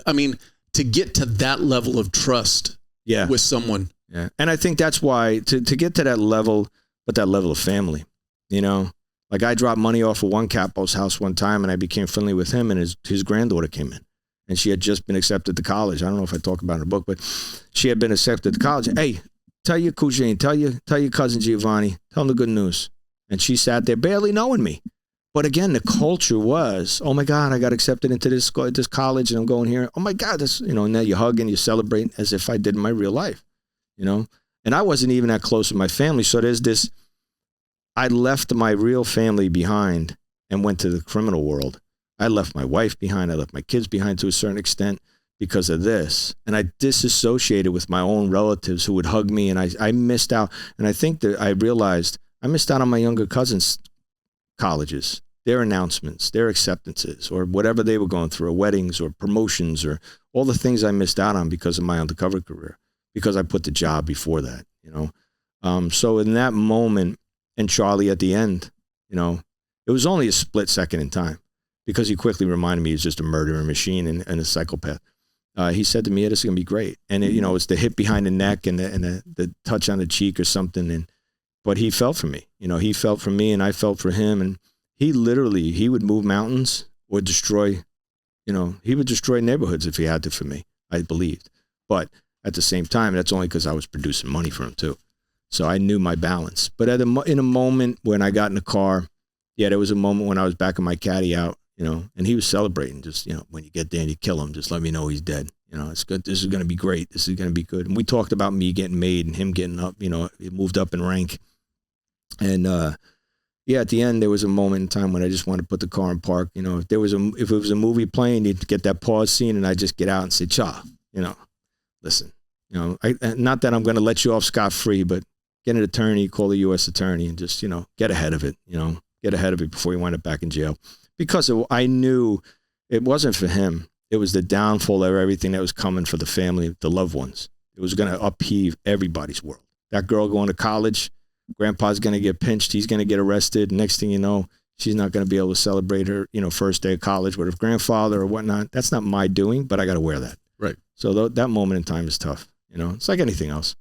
Speaker 3: I mean, to get to that level of trust with someone.
Speaker 1: Yeah. And I think that's why to get to that level, but that level of family, you know, like I dropped money off of one capo's house one time and I became friendly with him and his granddaughter came in and she had just been accepted to college. I don't know if I talk about it in the book, but she had been accepted to college. Hey, tell your cousin, tell your cousin Giovanni, tell him the good news. And she sat there barely knowing me. But again, the culture was, oh my God, I got accepted into this college and I'm going here. Oh my God, this, you know, and now you hug and you celebrate as if I did in my real life, you know? And I wasn't even that close with my family. So there's this, I left my real family behind and went to the criminal world. I left my wife behind. I left my kids behind to a certain extent because of this. And I disassociated with my own relatives who would hug me. And I missed out. And I think that I realized I missed out on my younger cousins' colleges, their announcements, their acceptances, or whatever they were going through, or weddings or promotions or all the things I missed out on because of my undercover career, because I put the job before that, you know? So in that moment, and Charlie at the end, you know, it was only a split second in time because he quickly reminded me he's just a murdering machine and a psychopath. He said to me, yeah, this is going to be great. And it, you know, it's the hit behind the neck and the touch on the cheek or something. But he felt for me, you know, he felt for me and I felt for him. And he would move mountains or destroy, you know, he would destroy neighborhoods if he had to for me, I believed. But at the same time, that's only because I was producing money for him too. So I knew my balance. But in a moment when I got in the car, yeah, there was a moment when I was backing my caddy out, you know, and he was celebrating just, you know, when you get there and you kill him, just let me know he's dead. You know, it's good. This is going to be great. This is going to be good. And we talked about me getting made and him getting up, you know, it moved up in rank. And, yeah, at the end, there was a moment in time when I just wanted to put the car in park. You know, if it was a movie playing, you'd get that pause scene and I'd just get out and say, Cha, you know, listen, you know, not that I'm going to let you off scot-free, but get an attorney, call the U.S. attorney and just, you know, get ahead of it, you know, get ahead of it before you wind up back in jail. Because I knew it wasn't for him. It was the downfall of everything that was coming for the family, the loved ones. It was going to upheave everybody's world. That girl going to college, grandpa's going to get pinched. He's going to get arrested. Next thing you know, she's not going to be able to celebrate her, you know, first day of college with her grandfather or whatnot. That's not my doing, but I got to wear that.
Speaker 3: Right.
Speaker 1: So that moment in time is tough. You know, it's like anything else.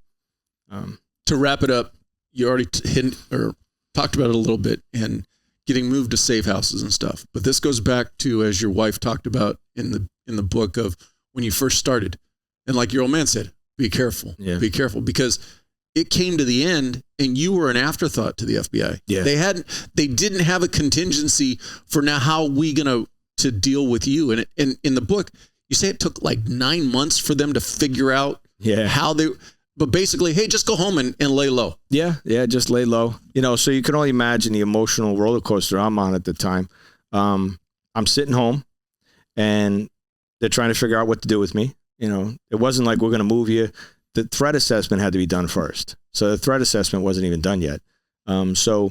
Speaker 3: To wrap it up, you already talked about it a little bit and getting moved to safe houses and stuff. But this goes back to, as your wife talked about in the book, of when you first started. And like your old man said, be careful. Yeah. Be careful, because it came to the end and you were an afterthought to the FBI.
Speaker 1: Yeah.
Speaker 3: They didn't have a contingency for now how we going to deal with you. And in the book, you say it took like 9 months for them to figure out how they, but basically, hey, just go home and lay low. Yeah,
Speaker 1: just lay low. You know, so you can only imagine the emotional roller coaster I'm on at the time. I'm sitting home and they're trying to figure out what to do with me. You know, it wasn't like we're going to move you. The threat assessment had to be done first. So the threat assessment wasn't even done yet. So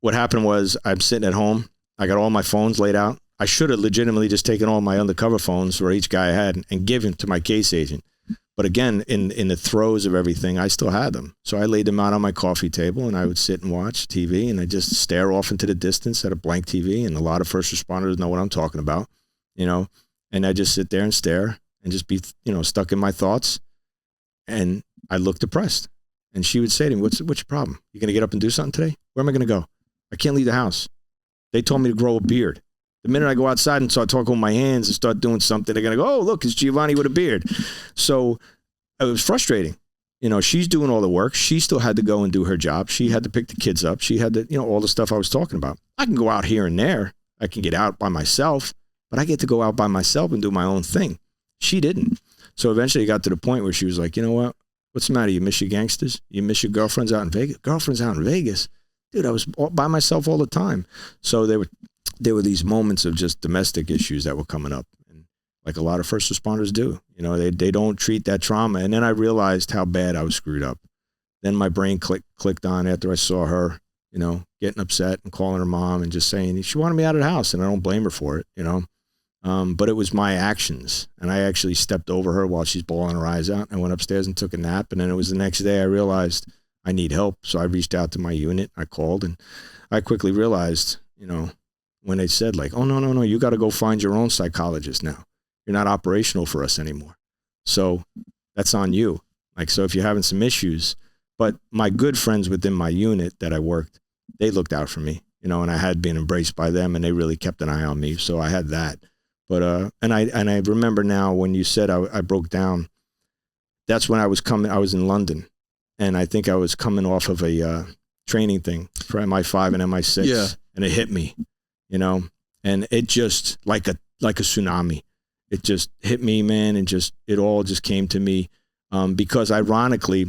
Speaker 1: what happened was I'm sitting at home. I got all my phones laid out. I should have legitimately just taken all my undercover phones for each guy I had and given to my case agent. But again, in the throes of everything, I still had them. So I laid them out on my coffee table and I would sit and watch TV and I just stare off into the distance at a blank TV. And a lot of first responders know what I'm talking about, you know, and I just sit there and stare and just be, you know, stuck in my thoughts. And I looked depressed. And she would say to me, what's your problem? You going to get up and do something today? Where am I going to go? I can't leave the house. They told me to grow a beard. The minute I go outside and start talking with my hands and start doing something, they're going to go, oh, look, it's Giovanni with a beard. So it was frustrating. You know, she's doing all the work. She still had to go and do her job. She had to pick the kids up. She had to, you know, all the stuff I was talking about. I can go out here and there. I can get out by myself, but I get to go out by myself and do my own thing. She didn't. So eventually it got to the point where she was like, you know what? What's the matter? You miss your gangsters? You miss your girlfriends out in Vegas? Girlfriends out in Vegas? Dude, I was by myself all the time. So there were these moments of just domestic issues that were coming up. And like a lot of first responders do, you know, they don't treat that trauma. And then I realized how bad I was screwed up. Then my brain clicked on after I saw her, you know, getting upset and calling her mom and just saying, she wanted me out of the house, and I don't blame her for it, you know. But it was my actions. And I actually stepped over her while she's bawling her eyes out. I went upstairs and took a nap. And then it was the next day I realized I need help. So I reached out to my unit. I called, and I quickly realized, you know, when they said like, oh, no, you got to go find your own psychologist now. You're not operational for us anymore. So that's on you. Like, so if you're having some issues, but my good friends within my unit that I worked, they looked out for me, you know, and I had been embraced by them, and they really kept an eye on me. So I had that. But, and I remember now when you said I broke down, that's when I was in London, and I think I was coming off of a training thing for MI5 and MI6,
Speaker 3: yeah.
Speaker 1: And it hit me, you know, and it just like a tsunami. It just hit me, man, and it all just came to me, because ironically,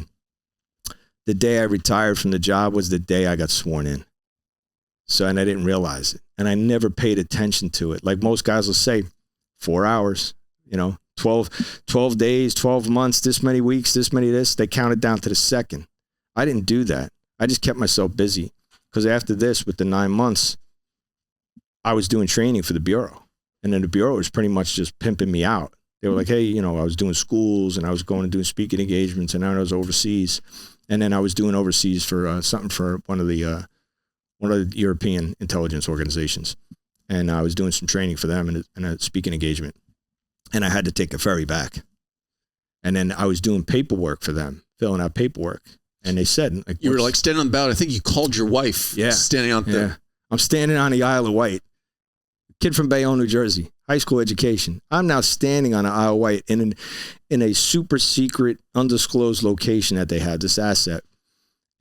Speaker 1: the day I retired from the job was the day I got sworn in. So, and I didn't realize it, and I never paid attention to it. Like most guys will say, 4 hours, you know, 12 days, 12 months, this many weeks, this many this, they counted down to the second. I didn't do that. I just kept myself busy, because after this, with the 9 months, I was doing training for the Bureau. And then the Bureau was pretty much just pimping me out. They were like, hey, you know, I was doing schools, and I was going and doing speaking engagements, and then I was overseas. And then I was doing overseas for something for one of the European intelligence organizations. And I was doing some training for them in a speaking engagement. And I had to take a ferry back. And then I was doing paperwork for them, filling out paperwork. And they said, like,
Speaker 3: you were like standing on the boat. I think you called your wife.
Speaker 1: Yeah.
Speaker 3: Standing out there.
Speaker 1: Yeah. I'm standing on the Isle of Wight. Kid from Bayonne, New Jersey, high school education. I'm now standing on the Isle of Wight in a super secret, undisclosed location that they had, this asset.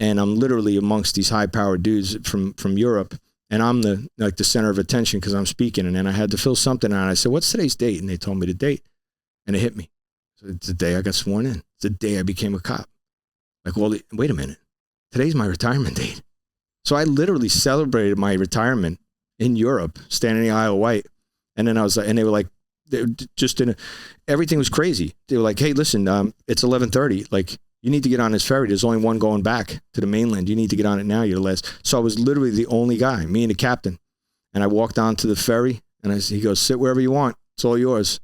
Speaker 1: And I'm literally amongst these high-powered dudes from Europe. And I'm the center of attention because I'm speaking. And then I had to fill something out. I said, what's today's date? And they told me the date. And it hit me. So it's the day I got sworn in. It's the day I became a cop. Like, well, wait a minute. Today's my retirement date. So I literally celebrated my retirement in Europe, standing in the Isle of Wight. And then I was like, and they were like, everything was crazy. They were like, hey, listen, it's 11:30. Like, you need to get on this ferry. There's only one going back to the mainland. You need to get on it now. You're the last. So I was literally the only guy, me and the captain. And I walked onto the ferry, and he goes, sit wherever you want. It's all yours.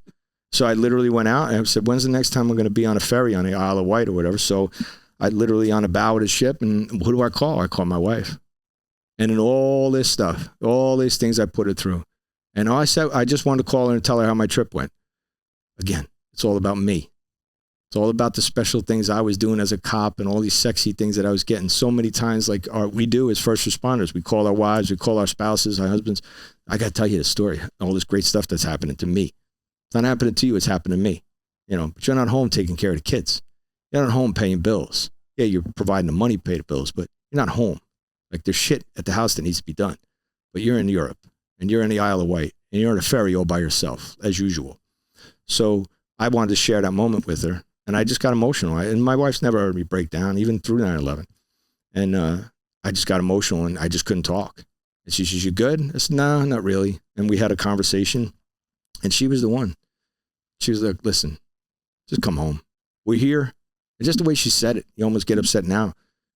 Speaker 1: So I literally went out, and I said, when's the next time I'm going to be on a ferry on the Isle of Wight or whatever? So I literally on the bow of the ship, and who do I call? I call my wife. And in all this stuff, all these things I put her through. And I said, I just wanted to call her and tell her how my trip went. Again, it's all about me. It's all about the special things I was doing as a cop and all these sexy things that I was getting. So many times, like we do as first responders, we call our wives, we call our spouses, our husbands. I got to tell you the story, all this great stuff that's happening to me. It's not happening to you, it's happening to me. You know, but you're not home taking care of the kids. You're not home paying bills. Yeah, you're providing the money to pay the bills, but you're not home. Like, there's shit at the house that needs to be done. But you're in Europe, and you're in the Isle of Wight, and you're on a ferry all by yourself, as usual. So I wanted to share that moment with her, and I just got emotional. And my wife's never heard me break down, even through 9/11. And I just got emotional, and I just couldn't talk. And she says, you good? I said, no, not really. And we had a conversation, and she was the one. She was like, listen, just come home. We're here. And just the way she said it, you almost get upset now.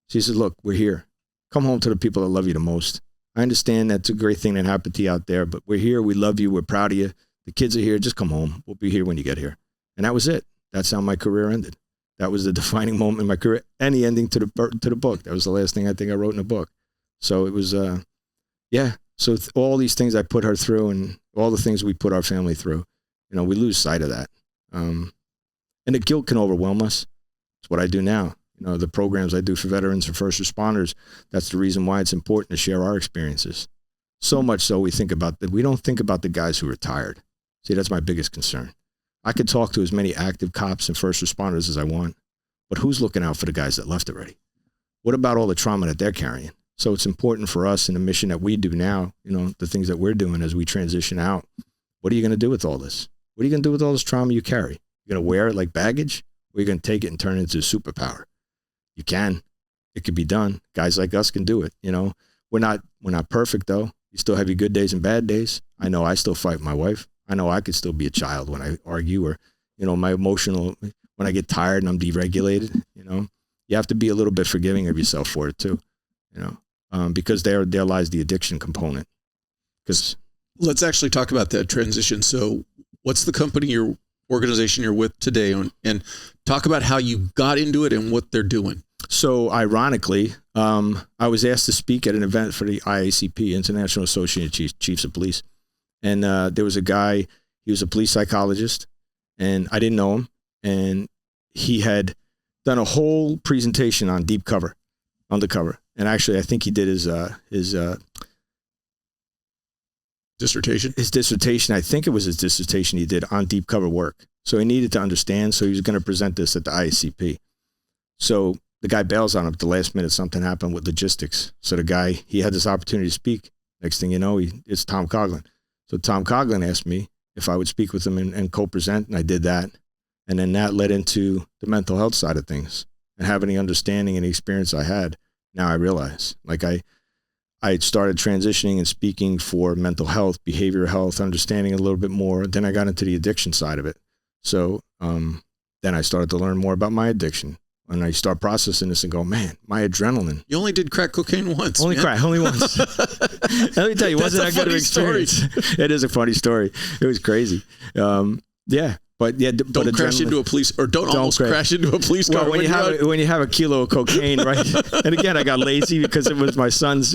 Speaker 1: She said, look, we're here. Come home to the people that love you the most. I understand that's a great thing that happened to you out there, but we're here. We love you. We're proud of you. The kids are here. Just come home. We'll be here when you get here. And that was it. That's how my career ended. That was the defining moment in my career and the ending to the book. That was the last thing I think I wrote in the book. So it was, yeah. So all these things I put her through and all the things we put our family through, you know, we lose sight of that. And the guilt can overwhelm us. It's what I do now. You know, the programs I do for veterans and first responders, that's the reason why it's important to share our experiences. So much so we don't think about the guys who retired. See, that's my biggest concern. I could talk to as many active cops and first responders as I want, but who's looking out for the guys that left already? What about all the trauma that they're carrying? So it's important for us in the mission that we do now, you know, the things that we're doing as we transition out. What are you going to do with all this? What are you going to do with all this trauma you carry? You're going to wear it like baggage, or you're going to take it and turn it into a superpower? You can. It could be done. Guys like us can do it. You know, we're not perfect though. You still have your good days and bad days. I know I still fight my wife. I know I could still be a child when I argue, or, you know, my emotional, when I get tired and I'm deregulated, you know, you have to be a little bit forgiving of yourself for it too, you know, because there lies the addiction component. Because
Speaker 3: let's actually talk about that transition. So what's the company or organization you're with today, and talk about how you got into it and what they're doing?
Speaker 1: So ironically, I was asked to speak at an event for the IACP, International Association of Chiefs of Police. And there was a guy, he was a police psychologist, and I didn't know him. And he had done a whole presentation on deep cover, undercover. And actually, I think he did his
Speaker 3: dissertation.
Speaker 1: His dissertation, I think it was his dissertation he did on deep cover work. So he needed to understand. So he was going to present this at the IACP. So the guy bails on him at the last minute. Something happened with logistics. So the guy, he had this opportunity to speak. Next thing you know, it's Tom Coughlin. So Tom Coughlin asked me if I would speak with him and co-present, and I did that. And then that led into the mental health side of things, and having the understanding and the experience I had. Now I realize, like I started transitioning and speaking for mental health, behavioral health, understanding a little bit more. Then I got into the addiction side of it. So then I started to learn more about my addiction. And I start processing this and go, man, my adrenaline.
Speaker 3: You only did crack cocaine once.
Speaker 1: Only once. Let me tell you, it wasn't that good of an experience. It is a funny story. It was crazy. Yeah. But yeah,
Speaker 3: don't crash into a police, or don't almost crash into a police car.
Speaker 1: Well, when you have a kilo of cocaine, right? And again, I got lazy because it was my son's,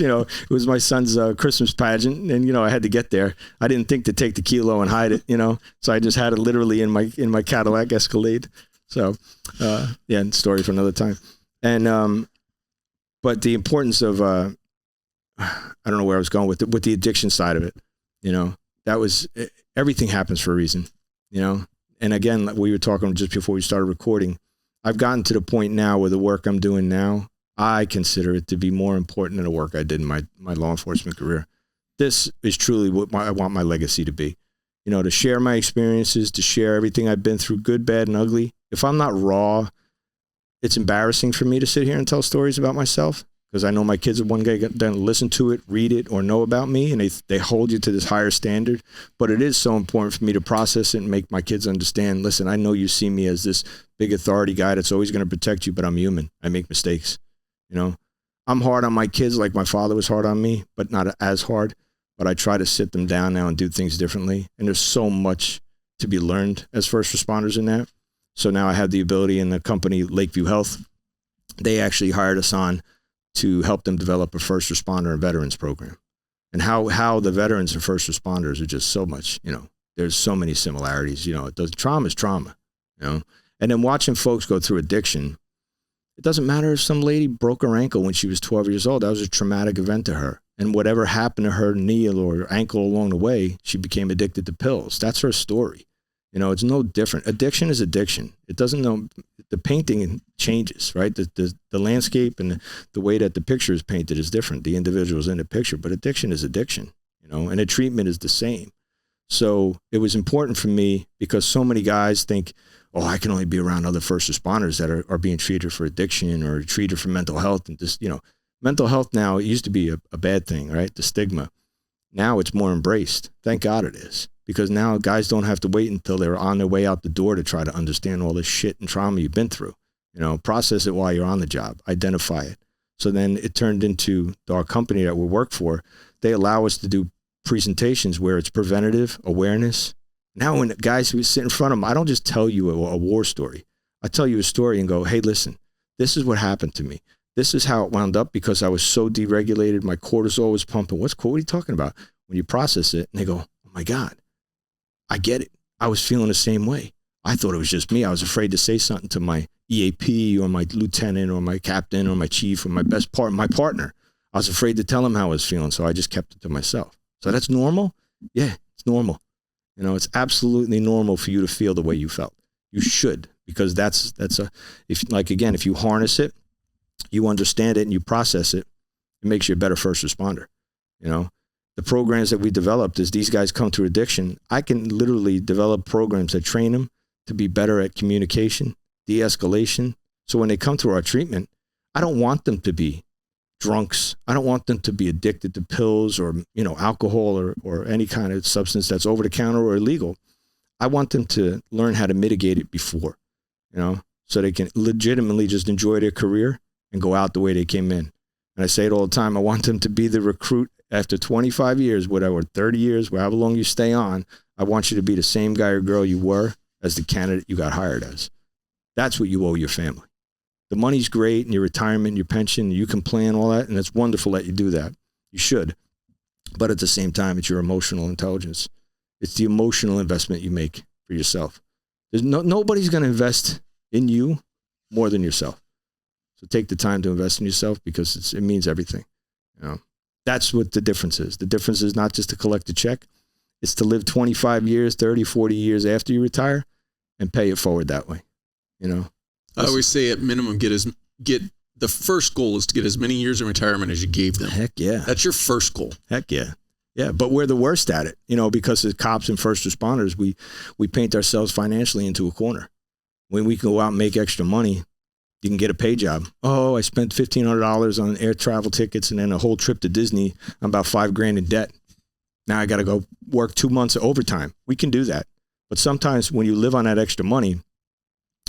Speaker 1: Christmas pageant, and I had to get there. I didn't think to take the kilo and hide it, so I just had it literally in my Cadillac Escalade. So, and story for another time. And but the importance of I don't know where I was going with the addiction side of it. That was everything happens for a reason. And again, like we were talking just before we started recording, I've gotten to the point now where the work I'm doing now, I consider it to be more important than the work I did in my law enforcement career. This is truly what I want my legacy to be. To share my experiences, to share everything I've been through, good, bad, and ugly. If I'm not raw, it's embarrassing for me to sit here and tell stories about myself, because I know my kids are one day going to listen to it, read it, or know about me, and they hold you to this higher standard. But it is so important for me to process it and make my kids understand, listen, I know you see me as this big authority guy that's always going to protect you, but I'm human. I make mistakes. I'm hard on my kids like my father was hard on me, but not as hard. But I try to sit them down now and do things differently. And there's so much to be learned as first responders in that. So now I have the ability in the company, Lakeview Health. They actually hired us on to help them develop a first responder and veterans program. And how the veterans and first responders are just so much, there's so many similarities. Trauma is trauma, And then watching folks go through addiction, it doesn't matter if some lady broke her ankle when she was 12 years old. That was a traumatic event to her. And whatever happened to her knee or ankle along the way, she became addicted to pills. That's her story. It's no different. Addiction is addiction. It doesn't know, the painting changes, right? The landscape and the way that the picture is painted is different. The individual's in the picture, but addiction is addiction, and the treatment is the same. So it was important for me because so many guys think, oh, I can only be around other first responders that are being treated for addiction or treated for mental health. And just, mental health now, it used to be a bad thing, right? The stigma. Now it's more embraced. Thank God it is. Because now guys don't have to wait until they're on their way out the door to try to understand all this shit and trauma you've been through. Process it while you're on the job, identify it. So then it turned into our company that we work for. They allow us to do presentations where it's preventative awareness. Now when the guys who sit in front of them, I don't just tell you a war story. I tell you a story and go, hey, listen, this is what happened to me. This is how it wound up because I was so deregulated. My cortisol was pumping. What are you talking about? When you process it and they go, oh my God, I get it. I was feeling the same way. I thought it was just me. I was afraid to say something to my EAP or my lieutenant or my captain or my chief or my partner. I was afraid to tell him how I was feeling, so I just kept it to myself. So that's normal? Yeah, it's normal. You know, it's absolutely normal for you to feel the way you felt. You should, because if you harness it, you understand it and you process it, it makes you a better first responder. You know, the programs that we developed as these guys come through addiction, I can literally develop programs that train them to be better at communication, de-escalation. So when they come through our treatment, I don't want them to be drunks. I don't want them to be addicted to pills or, you know, alcohol or any kind of substance that's over the counter or illegal. I want them to learn how to mitigate it before, you know, so they can legitimately just enjoy their career and go out the way they came in. And I say it all the time. I want them to be the recruit after 25 years, whatever, 30 years, however long you stay on. I want you to be the same guy or girl you were as the candidate you got hired as. That's what you owe your family. The money's great and your retirement, your pension, you can plan all that. And it's wonderful that you do that. You should. But at the same time, it's your emotional intelligence. It's the emotional investment you make for yourself. There's nobody's going to invest in you more than yourself. So take the time to invest in yourself, because it means everything. You know, that's what the difference is. The difference is not just to collect a check. It's to live 25 years, 30, 40 years after you retire and pay it forward that way. You know,
Speaker 3: I always say at minimum, the first goal is to get as many years in retirement as you gave them.
Speaker 1: Heck yeah.
Speaker 3: That's your first goal.
Speaker 1: Heck yeah. Yeah. But we're the worst at it, you know, because as cops and first responders, we paint ourselves financially into a corner. When we can go out and make extra money, you can get a pay job. Oh, I spent $1,500 on air travel tickets and then a whole trip to Disney. I'm about $5,000 in debt. Now I got to go work 2 months of overtime. We can do that. But sometimes when you live on that extra money,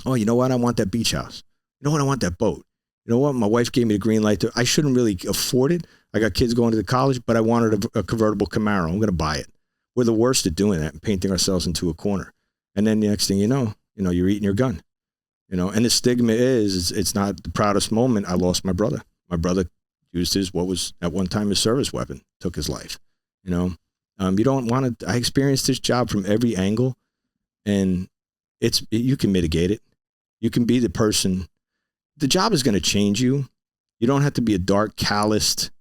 Speaker 1: oh, you know what? I want that beach house. You know what? I want that boat. You know what? My wife gave me the green light. I shouldn't really afford it. I got kids going to the college, but I wanted a convertible Camaro. I'm going to buy it. We're the worst at doing that and painting ourselves into a corner. And then the next thing you know, you're eating your gun. You know, and the stigma is it's not the proudest moment. I lost my brother. My brother used what was at one time his service weapon, took his life. You know, you don't want to. I experienced this job from every angle, and you can mitigate it. You can be the person. The job is going to change you. You don't have to be a dark, calloused,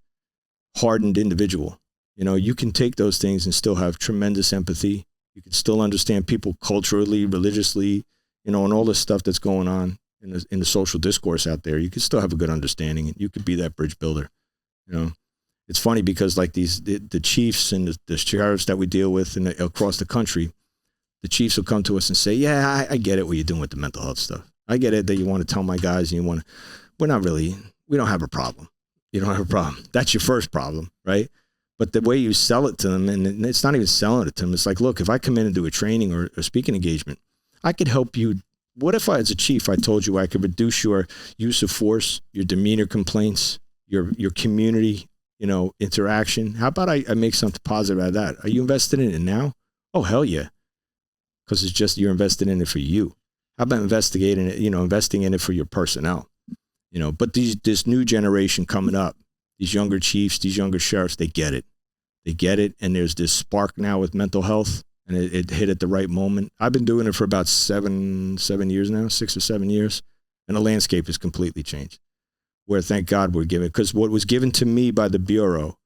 Speaker 1: hardened individual. You know, you can take those things and still have tremendous empathy. You can still understand people culturally, religiously, you know, and all this stuff that's going on in the social discourse out there. You can still have a good understanding, and you could be that bridge builder. You know, it's funny because like the chiefs and the sheriffs that we deal with across the country, the chiefs will come to us and say, yeah, I get it what you're doing with the mental health stuff. I get it that you want to tell my guys and we don't have a problem. You don't have a problem. That's your first problem, right? But the way you sell it to them, and it's not even selling it to them, it's like, look, if I come in and do a training or a speaking engagement, I could help you. What if as a chief, I told you I could reduce your use of force, your demeanor complaints, your community, you know, interaction? How about I make something positive out of that? Are you invested in it now? Oh, hell yeah. Because it's just, you're invested in it for you. How about investing in it for your personnel? You know, but this new generation coming up, these younger chiefs, these younger sheriffs, they get it. They get it. And there's this spark now with mental health. And it hit at the right moment. I've been doing it for about 7 years now, 6 or 7 years. And the landscape has completely changed. Where, thank God, we're given, because what was given to me by the Bureau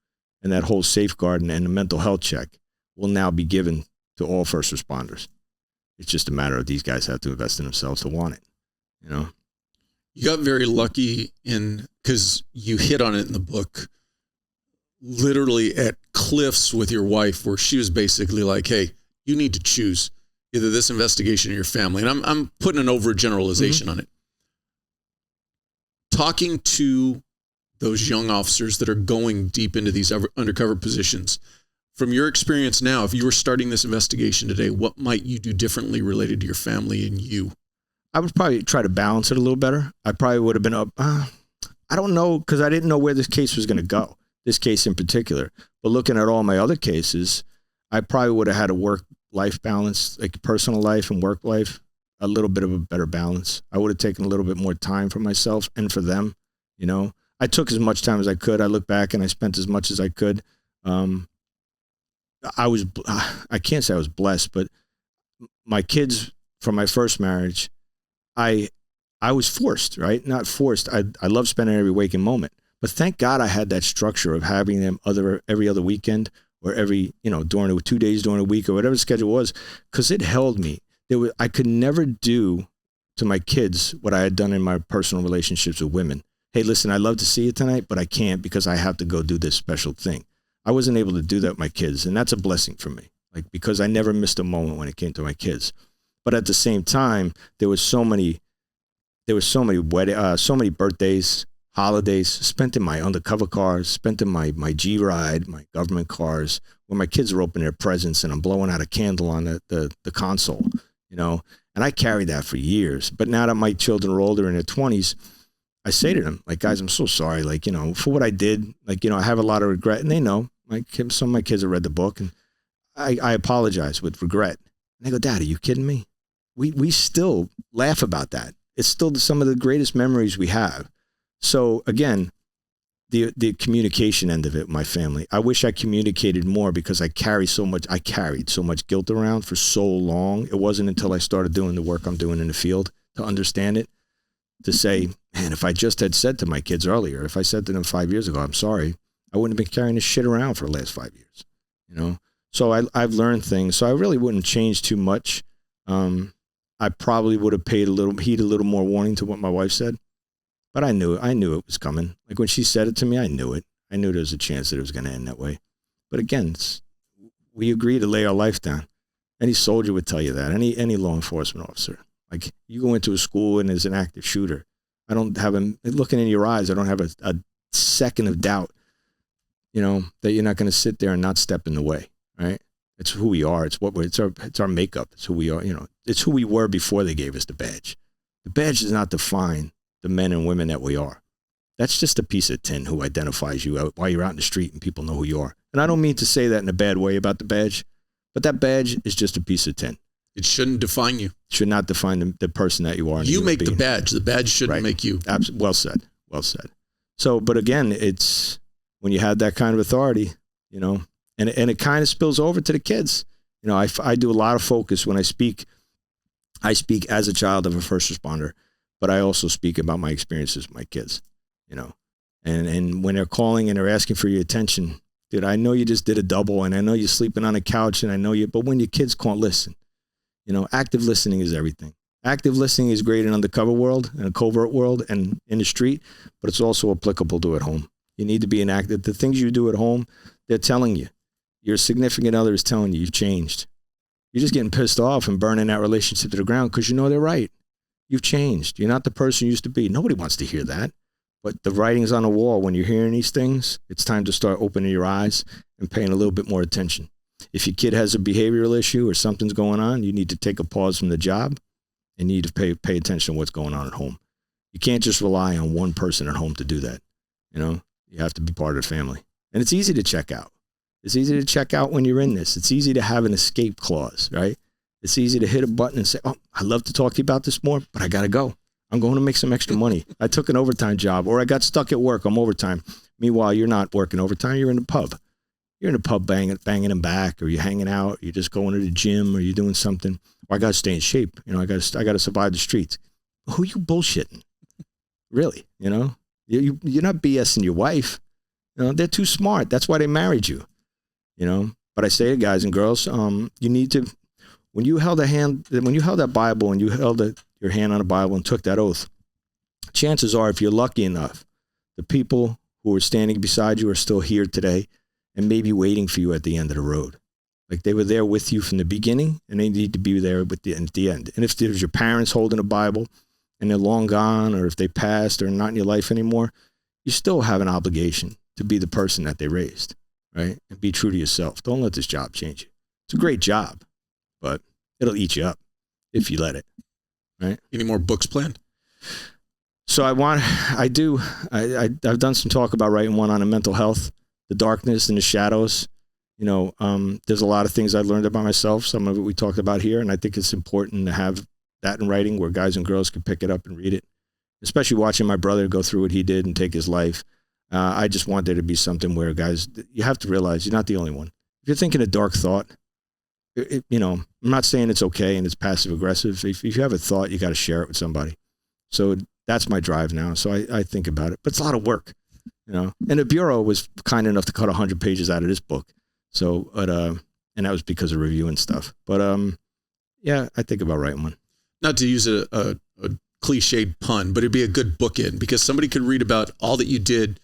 Speaker 1: and that whole safeguard and the mental health check will now be given to all first responders. It's just a matter of these guys have to invest in themselves to want it. You know?
Speaker 3: You got very lucky because you hit on it in the book, literally at cliffs with your wife, where she was basically like, hey, you need to choose either this investigation or your family. And I'm putting an overgeneralization on it. Talking to those young officers that are going deep into these undercover positions, from your experience now, if you were starting this investigation today, what might you do differently related to your family and you?
Speaker 1: I would probably try to balance it a little better. I probably would have been up. I don't know, because I didn't know where this case was going to go, this case in particular. But looking at all my other cases, I probably would have had a work-life balance, like personal life and work life, a little bit of a better balance. I would have taken a little bit more time for myself and for them. You know, I took as much time as I could. I look back and I spent as much as I could. I can't say I was blessed, but my kids from my first marriage, I I was forced, right? Not forced. I love spending every waking moment, but thank God I had that structure of having them every other weekend or every, during 2 days during a week or whatever the schedule was, because it held me. I could never do to my kids what I had done in my personal relationships with women. Hey, listen, I'd love to see you tonight, but I can't because I have to go do this special thing. I wasn't able to do that with my kids, and that's a blessing for me, because I never missed a moment when it came to my kids. But at the same time, there were so many birthdays, holidays spent in my undercover cars, spent in my G ride, my government cars, where my kids are opening their presents and I'm blowing out a candle on the console, and I carried that for years. But now that my children are older in their 20s, I say to them, guys, I'm so sorry, for what I did, I have a lot of regret, and they know. Some of my kids have read the book, and I apologize with regret. And they go, Dad, are you kidding me? We still laugh about that. It's still some of the greatest memories we have. So again, the communication end of it, my family, I wish I communicated more because I carried so much guilt around for so long. It wasn't until I started doing the work I'm doing in the field to understand it, to say, man, if I just had said to my kids earlier, if I said to them 5 years ago, I'm sorry, I wouldn't have been carrying this shit around for the last 5 years, So I've learned things. So I really wouldn't change too much. I probably would have paid a little more warning to what my wife said, but I knew it was coming. When she said it to me, I knew it. I knew there was a chance that it was going to end that way. But again, we agreed to lay our life down. Any soldier would tell you that. Any law enforcement officer. You go into a school and there's an active shooter. I don't have him looking in your eyes. I don't have a second of doubt, that you're not going to sit there and not step in the way, right? It's who we are. It's our makeup. It's who we are. It's who we were before they gave us the badge. The badge does not define the men and women that we are. That's just a piece of tin who identifies you while you're out in the street and people know who you are. And I don't mean to say that in a bad way about the badge, but that badge is just a piece of tin.
Speaker 3: It shouldn't define you. It
Speaker 1: should not define the person that you are.
Speaker 3: You make the badge. The badge shouldn't make you.
Speaker 1: Well said. Well said. So, but again, it's when you have that kind of authority, and it kind of spills over to the kids. I do a lot of focus when I speak. I speak as a child of a first responder, but I also speak about my experiences with my kids, and when they're calling and they're asking for your attention, dude, I know you just did a double and I know you're sleeping on a couch and I know but when your kids can't listen, active listening is everything. Active listening is great in undercover world and a covert world and in the street, but it's also applicable to at home. You need to be active. The things you do at home, they're telling you. Your significant other is telling you you've changed. You're just getting pissed off and burning that relationship to the ground because they're right. You've changed. You're not the person you used to be. Nobody wants to hear that. But the writing's on the wall. When you're hearing these things, it's time to start opening your eyes and paying a little bit more attention. If your kid has a behavioral issue or something's going on, you need to take a pause from the job and you need to pay attention to what's going on at home. You can't just rely on one person at home to do that. You have to be part of the family. And it's easy to check out. It's easy to check out when you're in this. It's easy to have an escape clause, right? It's easy to hit a button and say, oh, I'd love to talk to you about this more, but I got to go. I'm going to make some extra money. I took an overtime job or I got stuck at work. I'm overtime. Meanwhile, you're not working overtime. You're in the pub. You're in the pub banging them back, or you're hanging out. You're just going to the gym, or you're doing something. Or I got to stay in shape. I got to survive the streets. Who are you bullshitting? Really? You're not BSing your wife. They're too smart. That's why they married you. But I say to guys and girls, you need to, when you held that Bible and you held your hand on the Bible and took that oath, chances are, if you're lucky enough, the people who are standing beside you are still here today and maybe waiting for you at the end of the road. They were there with you from the beginning, and they need to be there at the end. And if there's your parents holding a Bible and they're long gone, or if they passed or not in your life anymore, you still have an obligation to be the person that they raised, right? And be true to yourself. Don't let this job change you. It's a great job, but it'll eat you up if you let it, right?
Speaker 3: Any more books planned?
Speaker 1: So I've done some talk about writing one on the mental health, the darkness and the shadows. There's a lot of things I learned about myself. Some of it we talked about here, and I think it's important to have that in writing where guys and girls can pick it up and read it, especially watching my brother go through what he did and take his life. I just want there to be something where, guys, you have to realize you're not the only one. If you're thinking a dark thought, I'm not saying it's okay and it's passive aggressive. If you have a thought, you got to share it with somebody. So that's my drive now. So I think about it, but it's a lot of work, you know. And the Bureau was kind enough to cut 100 pages out of this book. So, but and that was because of review and stuff. But yeah, I think about writing one.
Speaker 3: Not to use a cliched pun, but it'd be a good bookend, because somebody could read about all that you did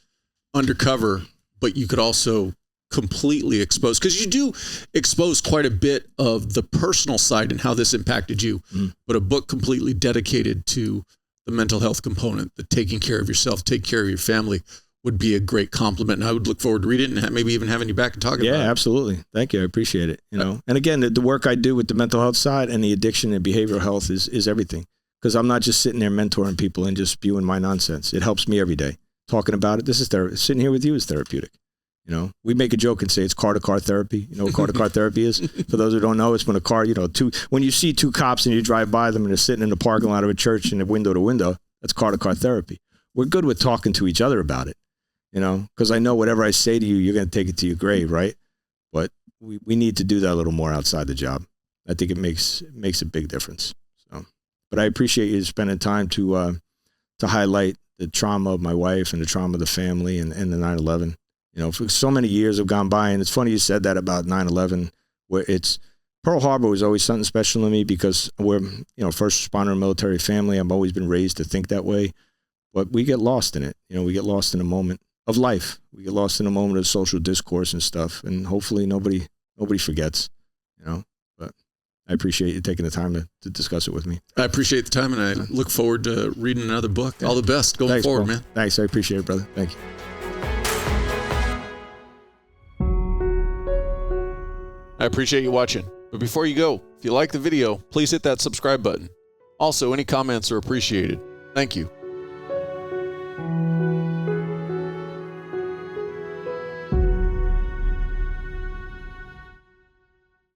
Speaker 3: undercover, but you could also completely expose, because you do expose quite a bit of the personal side and how this impacted you, but a book completely dedicated to the mental health component, the taking care of yourself, take care of your family, would be a great compliment. And I would look forward to reading it and maybe even having you back and talking about it.
Speaker 1: Yeah, absolutely. Thank you. I appreciate it. You know, and again, the work I do with the mental health side and the addiction and behavioral health is everything, because I'm not just sitting there mentoring people and just spewing my nonsense. It helps me every day. Talking about it, this is sitting here with you is therapeutic. You know, we make a joke and say it's car-to-car therapy. You know what car-to-car therapy is? For those who don't know, it's when a car, you know, when you see two cops and you drive by them and they're sitting in the parking lot of a church and window to window, that's car-to-car therapy. We're good with talking to each other about it, you know, because I know whatever I say to you, you're going to take it to your grave, right? But we need to do that a little more outside the job. I think it makes a big difference. So, but I appreciate you spending time to highlight the trauma of my wife and the trauma of the family and the 9/11. You know, for so many years have gone by, and it's funny you said that about 9/11, where Pearl Harbor was always something special to me, because we're, you know, first responder military family. I've always been raised to think that way, but we get lost in it. You know, we get lost in a moment of life. We get lost in a moment of social discourse and stuff, and hopefully nobody forgets, you know. But I appreciate you taking the time to discuss it with me.
Speaker 3: I appreciate the time, and I look forward to reading another book. Yeah. All the best going forward,
Speaker 1: bro.
Speaker 3: man.
Speaker 1: Thanks. I appreciate it, brother. Thank you.
Speaker 3: I appreciate you watching. But before you go, if you like the video, please hit that subscribe button. Also, any comments are appreciated. Thank you.